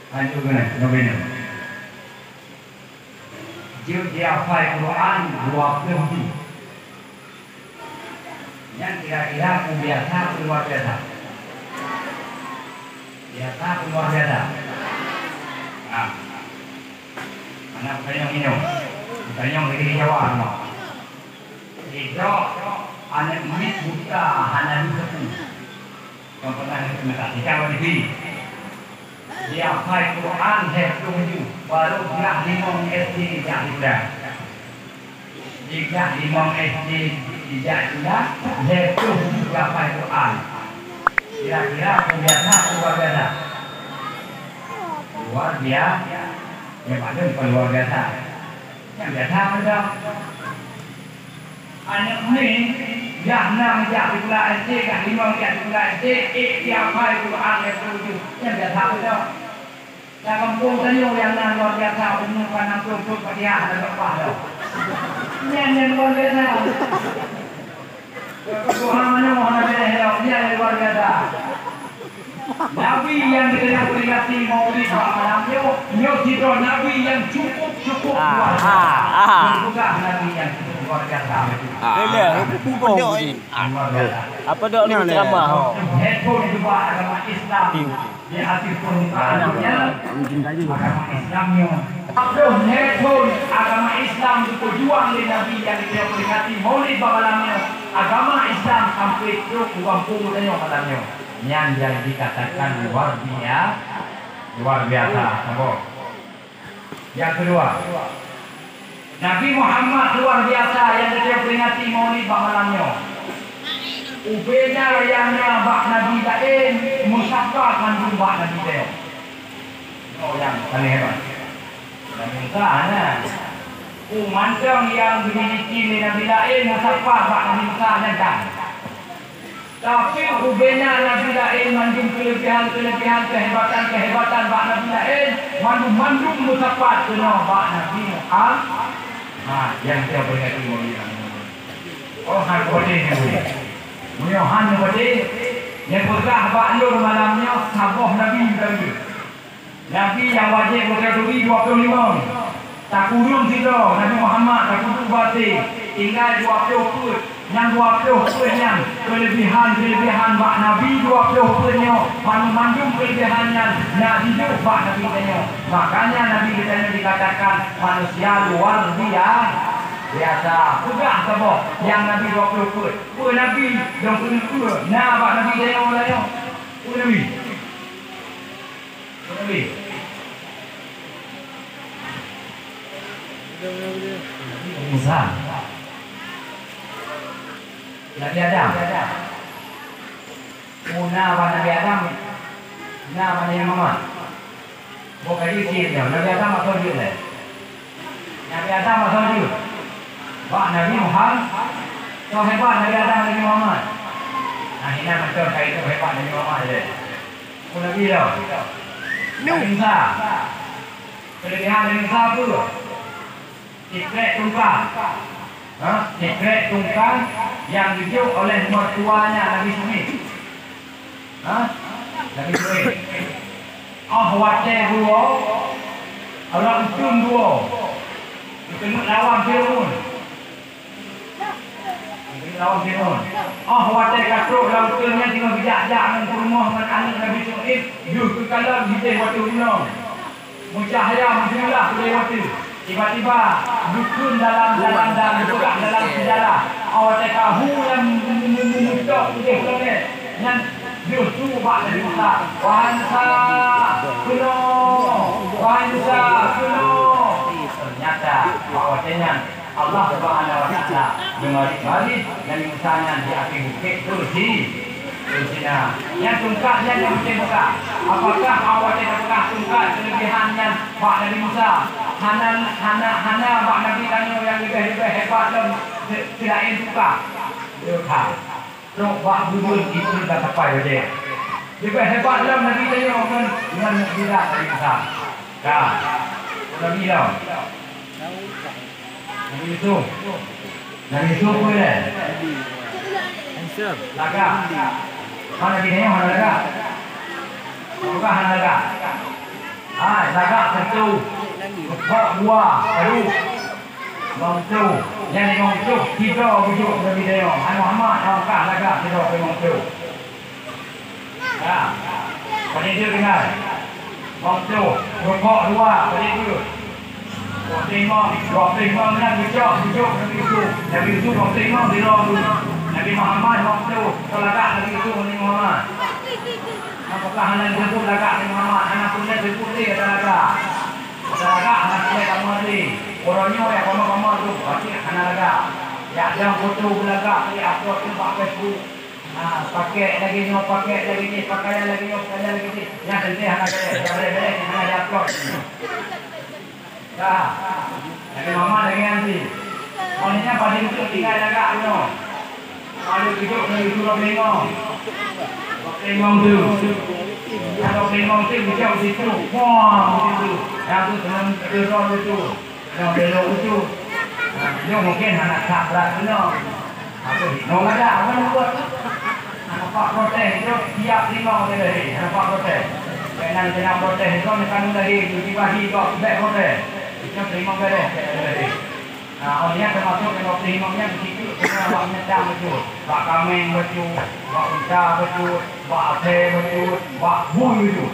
Antu kena, mungkin. Dia hafal Quran 20. Yang kira-kira biasa luar biasa. Anak kanyang minum. Kanyang lagi jawab. Itu anak minit buta anak itu. Yang pernah kita bagi. Dia hafal Quran 7 baru dia 5 SD yang sudah. Jika 5 SD tidak sudah jatuh gapai Quran. Kira-kira biasa luar biasa. Luar biasa. Yang paling luar biasa. Yang biasa ada. Anak ni yang nak jadi pula SD kan lima jadi pula SD tiap hari Quran yang tujuh. Yang biasa ada. Yang kampung Tanjung yang nak luar biasa umum kan tujuh dia ada apa dah. Yang luar biasa. Tuhan mana dia luar biasa. Nabi yang kita peringati Maulid malam nyo kita Nabi yang cukup luar biasa. Bukan Nabi yang luar biasa. Apa dok ni ceramah? Handphone juga agama Islam. Di hati pun agama Islamnya. Handphone agama Islam berjuang di Nabi yang kita peringati Maulid malamnya. Agama Islam sampai ke kampung tanya malamnya. Yang dikatakan luar biasa. Yang kedua, Nabi Muhammad luar biasa yang kita peringati Maulid malamnya. Ubeda yang bak Nabi lain musafat mandu bak Nabi dia. Oh yang paling hebat. Nabi Musa ana. Mantang yang dimiliki Nabi lain musafat bak Nabi Musa dan tapi ubena Nabi lain mandum kelebihan kehebatan bak Nabi lain mandum musafat kena bak Nabi Muhammad. Yang dia peringati Maulid. Oh hak boleh ni. Munyohan kepada yang berkah baklur malamnya sabah Nabi tadi. Nabi yang wajib berkaduri 25. Tak kurung kita Nabi Muhammad tak kurung batin. Tinggal 20 put. Yang 20 put yang kelebihan bak Nabi 20 putnya. Mandum kelebihannya nak hidup bak Nabi tanya. Makanya Nabi kita dikatakan manusia luar biasa. Bukan sebab yang Nabi 20 put. Nabi 20 put. Nah, bak Nabi tengok lah. Nabi. Musa. Nabi Adam. Nah, bak Nabi Adam. Nah, bak Nabi Muhammad. Bukan dia dia. Nabi Adam atau dia lah. Nabi Adam atau dia. Bak Nabi Muhammad. So hebat Nabi Adam Nabi Muhammad. Ini macam kait tu hebat Nabi Muhammad je. Nabi dah. Nabi Musa. Kelebihan Nabi Musa apa? Secret tungkang. Secret tungkang yang dijuk oleh mertuanya Nabi Suhaib. Nabi Suhaib. Wajah dua. Allah ucun dua. Kena lawan Fir'aun. Wajah katruk lawan Fir'aun tengah bijak-jak dengan rumah dengan anak Nabi Suhaib. Yuh ke kalam kita waktu gunung. Mucahaya Bismillah boleh waktu. Tiba-tiba dukun dalam sejarah. Wajah kahu yang memucak putih planet. Yang justru bak Nabi Musa. Wahai Musa kuno. Ternyata bahwasanya Allah Subhanahu wa taala mengari-ari dan misalnya di api bukit Turki. Yang tungkatnya yang buka. Apakah awalnya buka tungkat kelebihannya Pak Nabi Musa? Hana Pak Nabi tanya yang lebih hebat dan tidak ingin buka. Dia tahu. Pak bubur itu sudah sampai saja. Lebih hebat dalam Nabi tanya dengan mukjizat Nabi Musa. Dah. Nabi dah. Nabi Yusuf pun dah. Laga. Mana Nabi tanya mana laga? Bukan laga. Laga satu. Kepok dua. Baru. Mongcu. Yang mongcu. Tiga bujuk Nabi tanya. Muhammad. Bukan laga. Tiga mongcu. Dah. Pada dia dengar. Mongcu. Kepok dua. Pada dia. Tengok nak bujuk Nabi Yusuf tengok dia Nabi Muhammad waktu selagak Nabi Yusuf Nabi Muhammad. Apakah anak disebut lagak Nabi Muhammad? Anak kulit disebut dia lagak. Lagak anak kulit kamu nanti. Orangnya yang kamu tu pasti anak lagak. Ya, ada foto belakang ni upload ke Facebook. Pakai lagi ni, pakai lagi ni, pakai lagi ni. Yang penting anak boleh hanya upload. Dah. Lagi mama lagi nanti. Maksudnya pada itu tinggal agak no. Kalau hidup dari dulu memang. Memang tu. Kalau memang tu macam situ. Wah, situ. Yang tu senang terus itu. Yang belok itu. Dia mungkin anak tak berat no. Apa ni? No ada apa nak buat? Nampak protes itu siap lima tadi. Nampak protes. Kena protes itu nak tadi tiba-tiba kau baik protes. Itu terima beres tadi. Orangnya termasuk yang terima-nya di situ semua buat nyedang betul. Buat kameng betul, buat unta betul, buat ate betul, buat bui betul.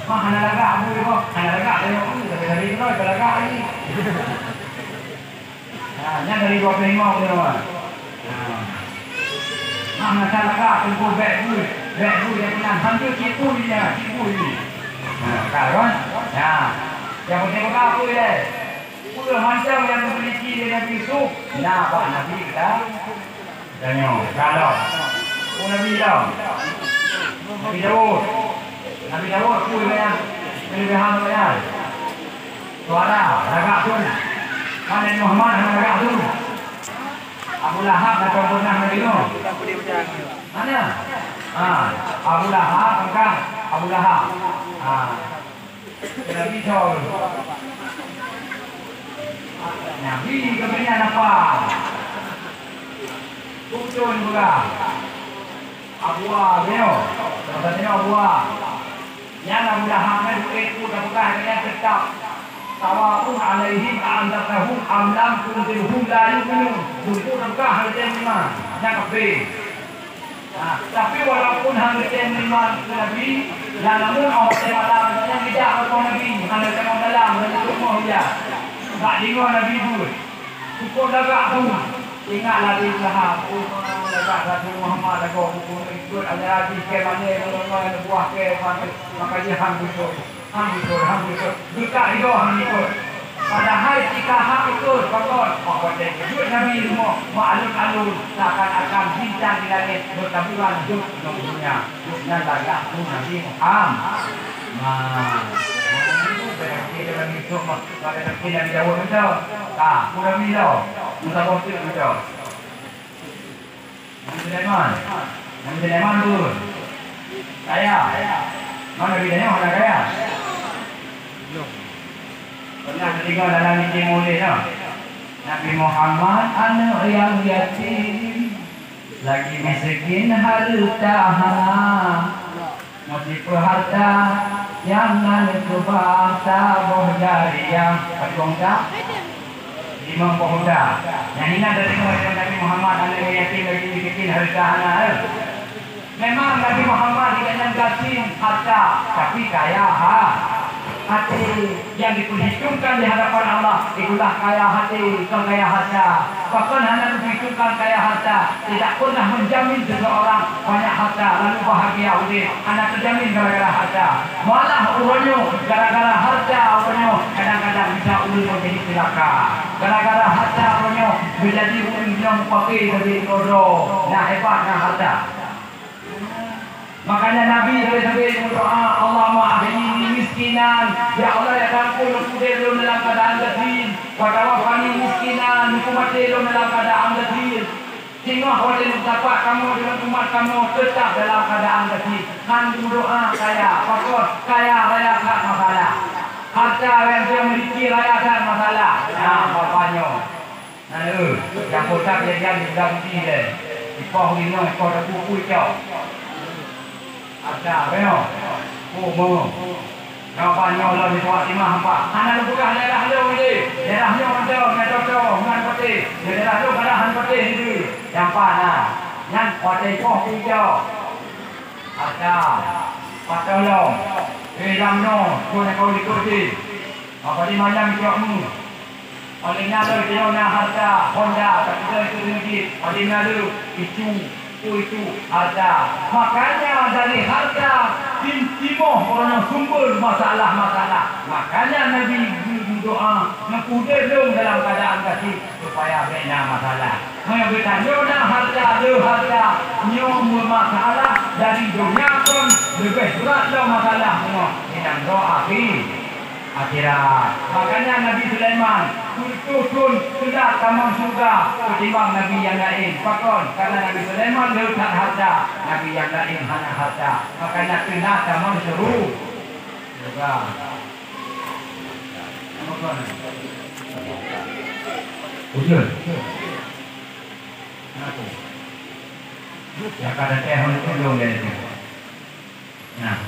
Hana lagak bui kok. Hana lagak dia dari itu ke lagak lagi. Nya dari 25 betul kan. Hana lagak tunggu beg bui dia tenang. Hantu cipu dia, cipu ni. Kawan. Ya. Yang penting apa dia? Pula macam yang memiliki dengan Yusuf. Nah, Pak Nabi kita. Tanya, kalau Nabi dah. Nabi Daud. Nabi Daud pun yang kelebihan dia. Suara, lagak pun. Mana Muhammad yang lagak tu? Abu Lahab dah pernah Nabi tu. Mana? Abu Lahab, bukan Abu Lahab. Nabi Daud. Nabi kemudian apa? Tujuan juga. Abuah, beliau. Maksudnya abuah. Yang Abu Lahab itu bukan yang tetap. Tawakun alaihim a'andatahum amlam kuntilhum la yu'minun. Itu bukan hal yang lima. Yang kafir. Tapi walaupun hal yang lima itu Nabi, yang namun orang malam yang tidak berkata Nabi, hal yang dalam dan semua dia. Tak dengar Nabi pun. Cukup lagak tu. Ingatlah di Lahab. Lagak Nabi Muhammad lagak. Ikut ada lagi ke mana. Orang buah ke mana. Maka dia hang ikut. Jika hidup hang ikut. Padahal jika hang ikut. Pakot. Ikut Nabi semua. Ma'alun-alun. Seakan-akan bintang di langit. Bertaburan hidup di dunia. Hidupnya lagak tu Nabi Muhammad. Kita lagi semua pada kita yang jauh betul. Kurang betul. Musa botik betul. Nabi Sulaiman tu. Kaya. Mana bidanya mana kaya? Pernah dengar dalam Nabi Muhammad tak? Nabi Muhammad anak yang yatim, lagi miskin harta hana, motif harta yang nanti bahasa bohjari yang berkongkak Imam Bohda. Yang ini ada dengar Nabi Muhammad anak yatim lagi miskin harta hana. Memang Nabi Muhammad tidak yang kasih harta, tapi kaya hati yang diperhitungkan di hadapan Allah. Itulah kaya hati, bukan kaya harta. Bahkan hanya diperhitungkan kaya harta, tidak pernah menjamin seseorang banyak harta lalu bahagia udah. Hanya terjamin gara-gara harta. Malah urunnya gara-gara harta urunnya kadang-kadang bisa ulun menjadi celaka. Gara-gara harta urunnya menjadi ulun yang pakai dari kodoh. Nah hebatnya harta. Makanya Nabi sampai berdoa, Allahumma ahyini miskinan, ya Allah ya kampun aku dalam keadaan miskin, wadawafani miskinan, aku mati dalam keadaan miskin. Tengok wajah dapat kamu dengan umat kamu tetap dalam keadaan miskin. Han berdoa kaya, pakot kaya raya tak masalah. Harta yang dia memiliki raya tak masalah. Nah, bapaknya. Nah, yang kotak yang di dalam ini deh. Di bawah ini kau ada buku kau. Ada, benar. Mo. Kampanye Allah di Jawa Timur apa? Anak bukan daerah lu ini. Daerahnya macam ngado-ngado, ngan-pati. Daerah lu pada han-pati ini. Yang mana? Yang pada kau hijau. Ada. Patolong. Lamno, kau nak kau ikuti. Apa di mana kamu? Olehnya lu dia nak harta Honda, tapi itu sedikit. Olehnya lu itu harta. Makanya dari harta timur orang sumber masalah. Makanya Nabi doa, mengkuda dong dalam keadaan kasih supaya bina masalah. Yang bertanya harta, harta, nyomu masalah dari dunia pun lebih berat dah masalah semua. Ini doa akhirat. Makanya Nabi Sulaiman turun sudah tamam surga ketimbang Nabi yang lain. Fakon karena Nabi Sulaiman letak harta, Nabi yang lain hanya harta. Makanya kena tamam suruh surga. Ujur. Aku. Ya kadang tehon itu belum dari itu. Nah.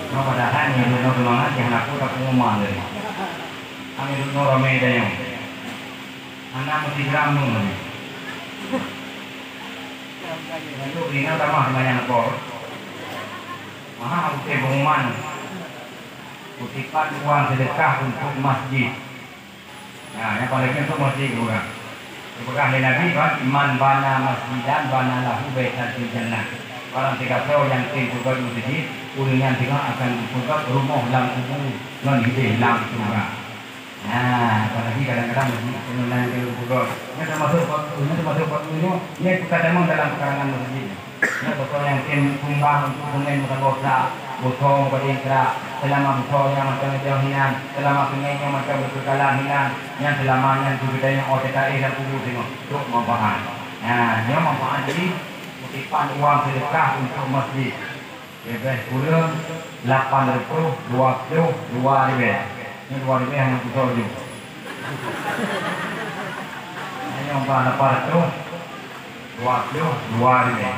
Nó pada hari ini nó semangat yang aku tak ngomong lagi. Kami dulu ramai dah yang. Anak mesti ramu lagi. Lalu ini ada mah banyak kor. Mahal aku pengumuman. Kutipan uang sedekah untuk masjid. Nah, yang paling untuk masjid juga. Sebagaimana dari Nabi kan, iman bana masjidan bana lahu baitan fil jannah. Orang tiga tahun yang tinggal di masjid, yang tinggal akan buka rumah dalam kubur non hidup dalam surga. Nah, apalagi kadang-kadang masjid pengenalan ke kubur. Ini termasuk ini kadang dalam karangan masjid. Ini betul yang kumbang untuk pemain muka bosa, botong berdengkra, selama botongnya macam jauhinan, selama pemainnya macam berkekalan hinan, yang selamanya budaya OTKI dan kubur tengok, untuk manfaat. Nah, dia manfaat jadi kutipan uang sedekah untuk masjid. Bebas kurang 820 2 ribu. Ini 2 ribu yang aku tahu juga. Ini 420 2 ribu.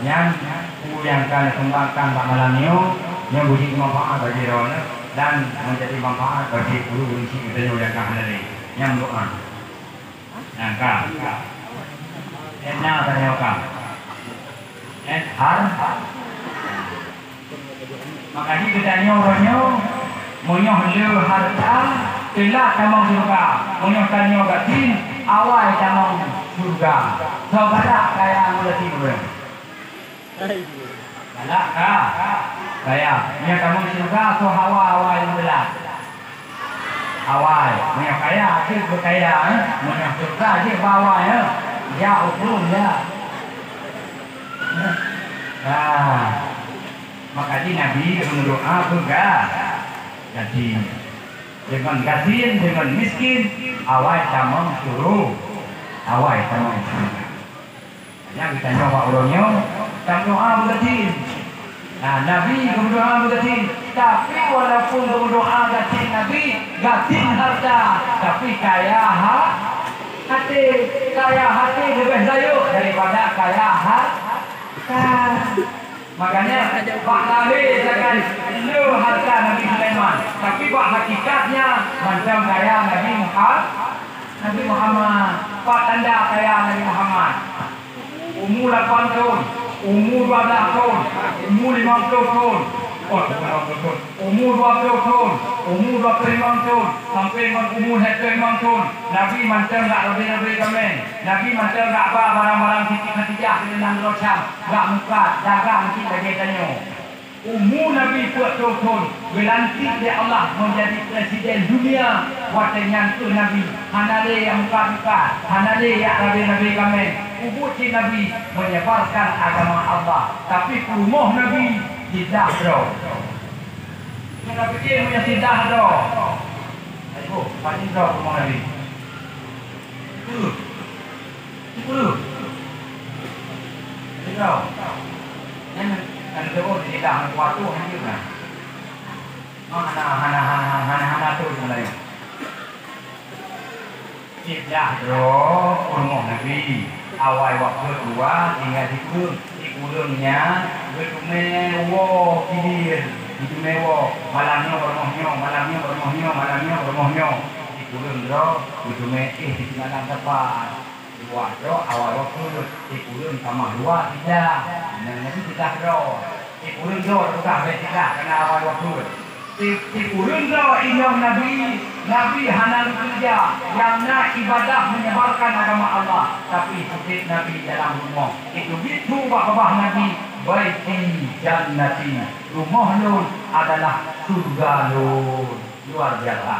Yang akan kembangkan malam ini, yang beri manfaat bagi orang dan menjadi manfaat bagi guru isi kita yang akan hari yang doa. Yang kah? Enak tanya kah? Makanya kita nyornya monyoh leu harta telah tamang surga monyoh tanyo gatin awal tamang surga saudara kaya mulai ber balak kaya nya tamang surga so hawa awal yang belah awal monyoh kaya akhir berkaya monyoh surga je bawa ya ukur ya. Nah, makanya Nabi berdoa juga gaji dengan gaji dengan miskin awal tamang suruh awal tamang surga. Yang kita nyoba orangnya tam doa gaji. Nah, Nabi berdoa gaji, tapi walaupun berdoa gaji Nabi gaji harta, tapi kaya hati lebih sayur daripada kaya hati. Makanya Pak Nabi akan lu harta Nabi Sulaiman, tapi Pak hakikatnya macam kaya Nabi Muhammad. Pak tanda kaya Nabi Muhammad. Umur 8 tahun, umur 12 tahun, umur 50 tahun. Umur 20 tahun, umur 25 tahun, sampai umur 75 tahun. Nabi macam tak lebih kami. Nabi macam tak apa barang-barang titik-titik dengan rosyam, tak muka, dagang kita tanya. Umur Nabi 40 tahun, berlantik oleh Allah menjadi presiden dunia. Waktunya tu Nabi, hanale yang muka-muka, hanale yang Nabi kami. Ubud Nabi menyebarkan agama Allah, tapi rumah Nabi tidak bro. Kita fikir punya tidak bro. Ayo, pasti bro rumah Nabi. Itu. Bro. Yang kedua tidak waktu hanya kan. Hana tu mulai. Tidak bro rumah Nabi. Awal waktu kedua tinggal di kurungnya bertumewo kidir ditumewo malamnya bermohnya di kurung bro bertume di malam tepat dua bro awal waktu di kurung sama dua tidak nanti tidak bro di kurung bro bukan tidak karena awal waktu Di urunlah inyong Nabi hanal kerja yang nak ibadah menyebarkan agama Allah, tapi setiap Nabi dalam rumah itu gitu bawah Nabi baiti jannati, rumah lu adalah surga lu, luar biasa.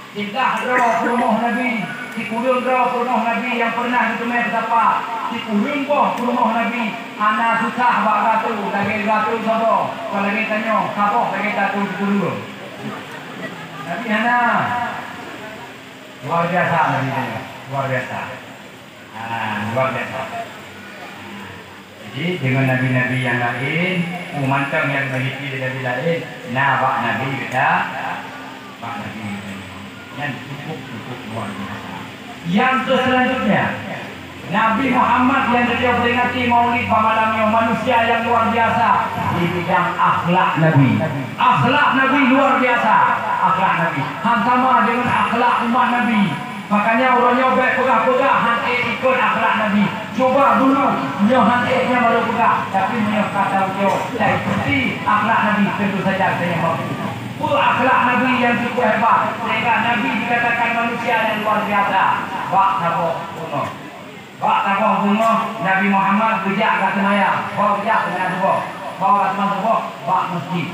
Tidak roh rumah Nabi, di kurung roh rumah Nabi yang pernah ditemui betapa di kurung boh rumah Nabi, anak susah bak ratu, lagi ratu sobo, kalau lagi tanya, siapa lagi ratu di kurung? Nabi Hana, luar biasa Nabi Hana, luar biasa, luar biasa. Jadi dengan Nabi-Nabi yang lain, umat yang memiliki Nabi lain, bak Nabi kita, bak Nabi yang cukup luar biasa. Yang selanjutnya, Nabi Muhammad yang beliau peringati Maulid malamnya manusia yang luar biasa di bidang akhlak Nabi. Akhlak Nabi luar biasa. Akhlak Nabi sama dengan akhlak umat Nabi. Makanya orang nyobek pegah-pegah hantik ikut akhlak Nabi. Coba dulu nyoh hantiknya baru pegah, tapi nyoh kata nyoh saya ikuti akhlak Nabi, tentu saja saya mampu. Akhlak Nabi yang cukup hebat sehingga Nabi dikatakan manusia yang luar biasa. Bak sabok kuno, bak sabok kuno. Nabi Muhammad bijak kat semaya, bawa bijak dengan sabok, bawa teman sabok, bak masjid.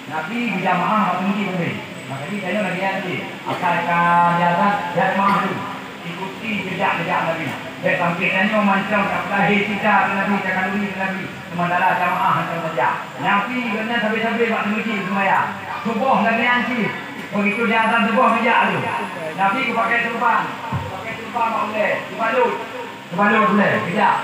Nabi berjamaah kat masjid boleh. Maka ini kaya lagi nanti asalkan jalan jamaah tu ikuti jejak-jejak Nabi. Dia sampaikannya macam lahir kita ke Nabi, cakap dulu ke Nabi. Sementara jamaah hantar saja. Nabi kena sampai-sampai kat masjid semaya. Subuh lagi nanti. Begitu dia azan subuh bijak tu. Nabi ke pakai serban. Pakai serban boleh. Sebalut boleh. Bijak.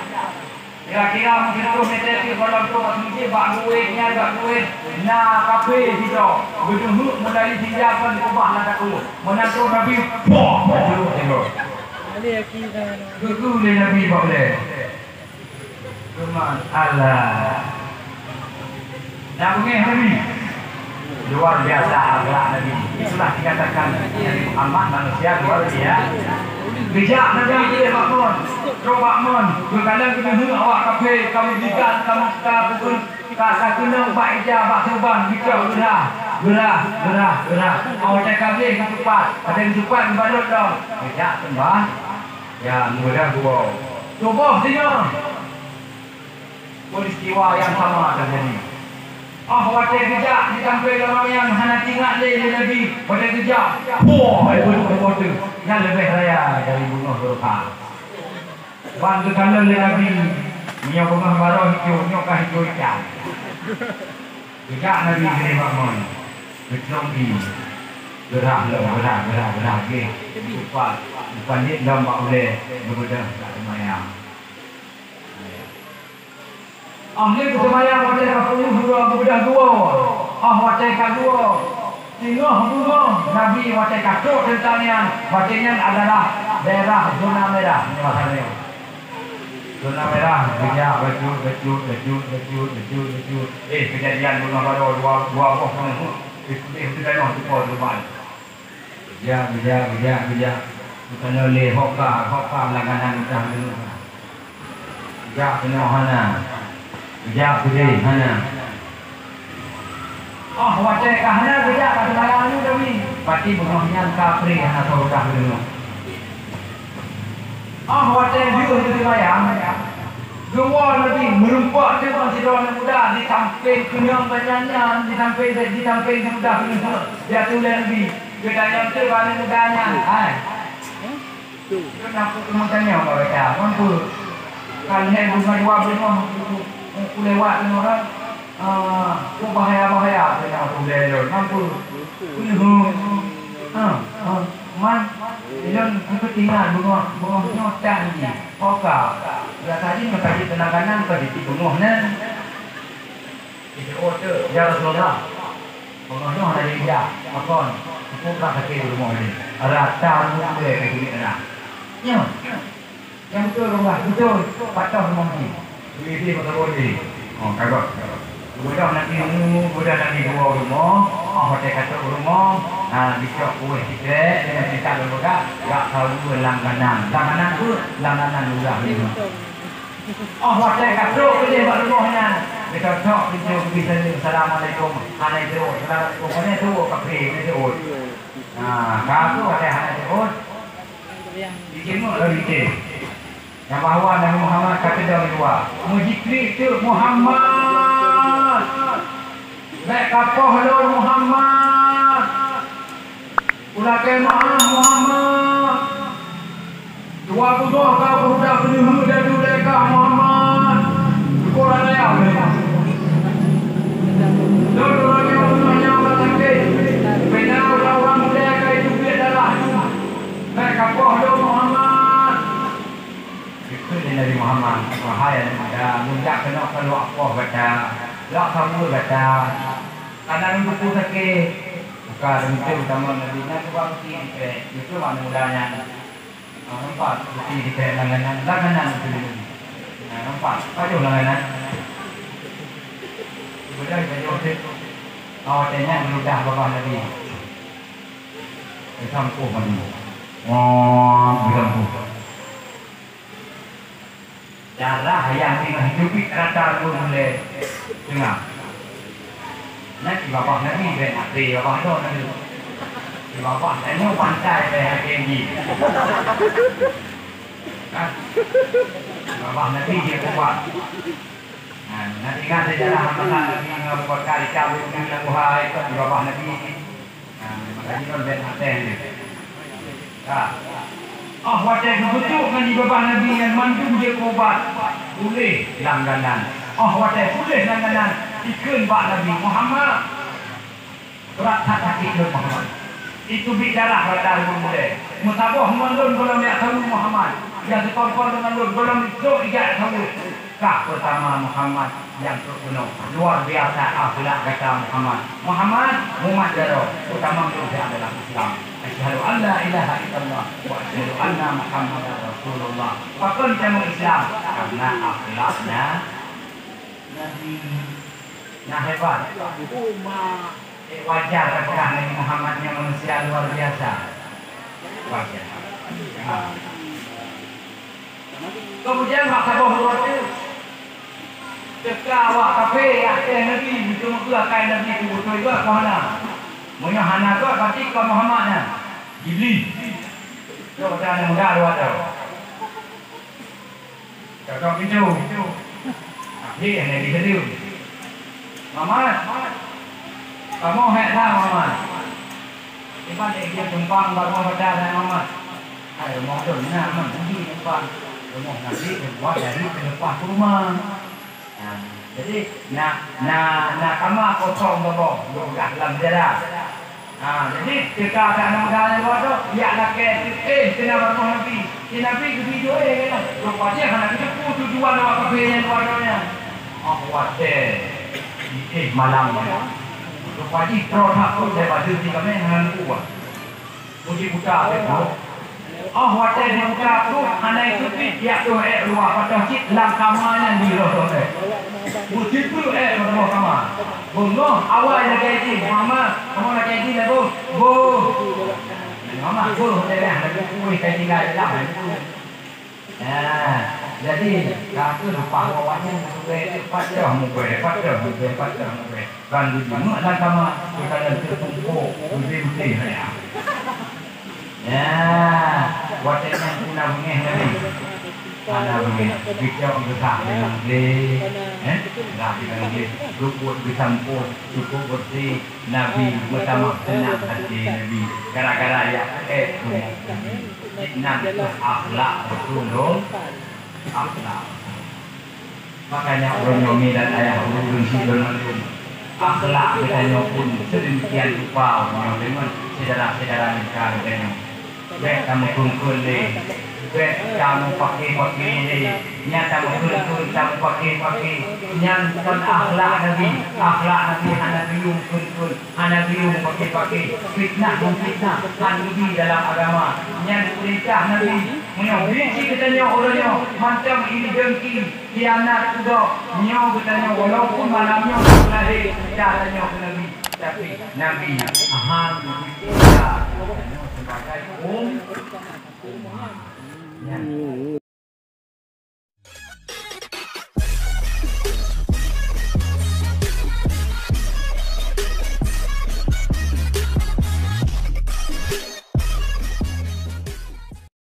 Kira-kira mungkin 10 meter ke kalau tu kat masjid bak duitnya bak duit. Nah kafe kita. Begitu mulai tindakan ubah lah tak dulu. Menantu Nabi. Boh. Tengok. Begitu Nabi boleh. Cuma Allah. Nak pergi Nabi. Luar biasa akhlak Nabi. Itulah dikatakan Nabi Muhammad manusia luar biasa. Bijak Nabi dia makmun. Coba mun. Kadang kita huru awak kafe, kami dikan, kamu kita pukul kata kena bak ijah, bak serban, bikau gerah. Awak cakap dia ketupat. Ada ketupat kebalut dong. Bijak sembah. Ya mudah gua. Coba tengok. Peristiwa yang sama terjadi. Wajah kejap disampaikan orang yang hana tinggal dia Nabi. Wajah kejap. Wah, ibu tu. Yang lebih raya dari bunuh berkah. Bantu kalau Nabi. Minyak bunga baru hijau, nyokah hijau ikan. Kejap Nabi kena bangun. Bercelonggi. Gerah. Bukan ni dalam tak boleh berbedah tak semayang. Ni kesemayang wajah kapuluh dua berbedah dua. Wajah kedua. Tengah bunga. Nabi wajah kacuk tentangnya. Wajahnya adalah daerah zona merah. Ini masalahnya. Zona merah. Bijak, becut. Kejadian bunga baru dua buah pun. Itu tengok tu pun rumah. Bijak. Bukan oleh hoka langganan utang dulu. Bijak kena hana. Bijak pilih hana. Wajah kahana bijak kat sembahyang ni kami. Pati bengahnya kapri hana saudah dulu. Wajah view itu sembahyang. Dua lagi merempak dia masih orang muda di samping kenyang banyaknya, di samping muda kenyang. Dia tulis Nabi. Dia tanya tu balik mudanya. Itu nampak kemudiannya apa baca? Mampu. Kalau yang bunga dua bunga, aku lewat dengan orang. Bahaya. Saya aku lewat. Mampu. Man, dia kepentingan bunga canggih. Oka. Ya tadi mesti penanganan pada di bunga Itu order. Ya Rasulullah. Bunga ada dia. Apa? Aku tak kira rumah ni. Rata rumah dia ke duit nak. Yang betul rumah. Betul. Patah rumah ni. Duit dia pakai boleh. Kagak. Budak nak dua rumah. Hotel kata rumah. Bisa kuih sikit. Dengan cerita berbuka. Tak tahu langganan. Langganan tu langganan ludah ni. Oh, wadah kasut tu dia buat rumahnya. Kita cok pintu bisa Assalamualaikum. Hanai tu. Assalamualaikum. Mana tu kafe ni tu. Nah, kasut ada hanai tu. Dijemuk lagi tu. Yang bahawa Nabi Muhammad kata dalam dua. Mujikri tu Muhammad. Baik kapal lo Muhammad. Ulakan Muhammad. Dua buah kau budak penuh dan dudeka Muhammad. Kurang layak ni. Dulu lagi umumnya berlaki. Benar orang muda kau itu adalah. Baik kapal lo Muhammad. Itu dia Nabi Muhammad. Wahai ada muda kena keluar apa kata. Lak kamu kata. Karena buku sakit. Bukan itu utama Nabi. Nabi bangsi itu mana mudanya. Nampak bukti di kayak langganan itu dulu. Nampak payung langganan. Kemudian payung itu awalnya meludah bawah Nabi. Sampu mandi. Bersampu. Darah yang hidupi rata pun boleh dengar. Nanti bapak Nabi berarti bapak itu Nabi. Bapak saya pantai saya tinggi. Bapak Nabi dia kuat. Nanti kan sejarah Muhammad Nabi membuat kali cabut dengan buah itu di bapak Nabi. Makanya kan ben aten ni. Wajah betul kan di bapak Nabi yang mandum dia kuat. Boleh langganan. Wajah boleh langganan. Ikut Pak Nabi Muhammad. Berat sakit Muhammad. Itu bicara pada pun boleh. Mutabah mandun golong yang tahu Muhammad. Yang sekompol dengan golong itu tidak tahu. Kak pertama Muhammad yang terpenuh. Luar biasa akhlak kata Muhammad. Muhammad jaro. Utama itu adalah Islam. Asyhadu an la ilaha illallah wa asyhadu anna Muhammadar Rasulullah. Pakon kamu Islam karena akhlaknya Nabi. Nah hebat. Wajar apakah Nabi Muhammad yang manusia luar biasa. Wajar. Kemudian maka bahawa itu Teka awak kafe yang Nabi betul juga kain Nabi itu betul juga kemana? Punya hana tu berarti ke Muhammadnya. Iblis. Tu ada muda luar tu. Cakap itu. Ini yang Nabi sendiri. Muhammad. Kamu heklah Muhammad. Iban dia tumpang baru baca dan Muhammad. Ayo mau tu nak mandi tumpang. Rumah Nabi buat dari lepas rumah. Jadi nak kamar kosong bawah, bukan dalam sejarah. Jadi kita akan mengajar waktu dia nak kena rumah Nabi. Nabi tu video kan. Rupanya kan Nabi tu tujuan awak kafirnya keluarganya. Wadah. Malam. Rupanya produk tu saya baca di kami dengan kuat. Puji buka betul. Wadah dia buka tu, anak itu dia tu luar pada cik lang kamarnya di luar tu. Puji tu luar kamar. Bungo awal nak kaji, mama, kamu nak kaji lah bu. Mama bu, dah lagi kuih kaji lagi lah. Jadi aku lupa awaknya pada mungkin. Kan di mana lang kamar kita nak tertumpuk putih ya. Wadah yang guna mengeh Nabi. Mana mengeh? Bicara besar dengan dia. Dah dengan dia. Rukut disampur, cukup bersih. Nabi bersama senang hati Nabi. Gara-gara ya. Nabi akhlak betul. Akhlak. Makanya orang Yomi dan ayah urun sidon malum. Akhlak kita pun sedemikian rupa dengan sejarah-sejarah nikah kita. Baik kamu kumpul ni, baik kamu pakai ni, nyata kumpul kamu pakai, nyata akhlak Nabi hana biung kumpul, hana biung pakai, fitnah, Nabi dalam agama, nyata perintah Nabi, menyobici katanya orangnya, macam ini dengki, kianat juga, nyo katanya walaupun malamnya lahir, caranya Nabi, tapi Nabi sebagai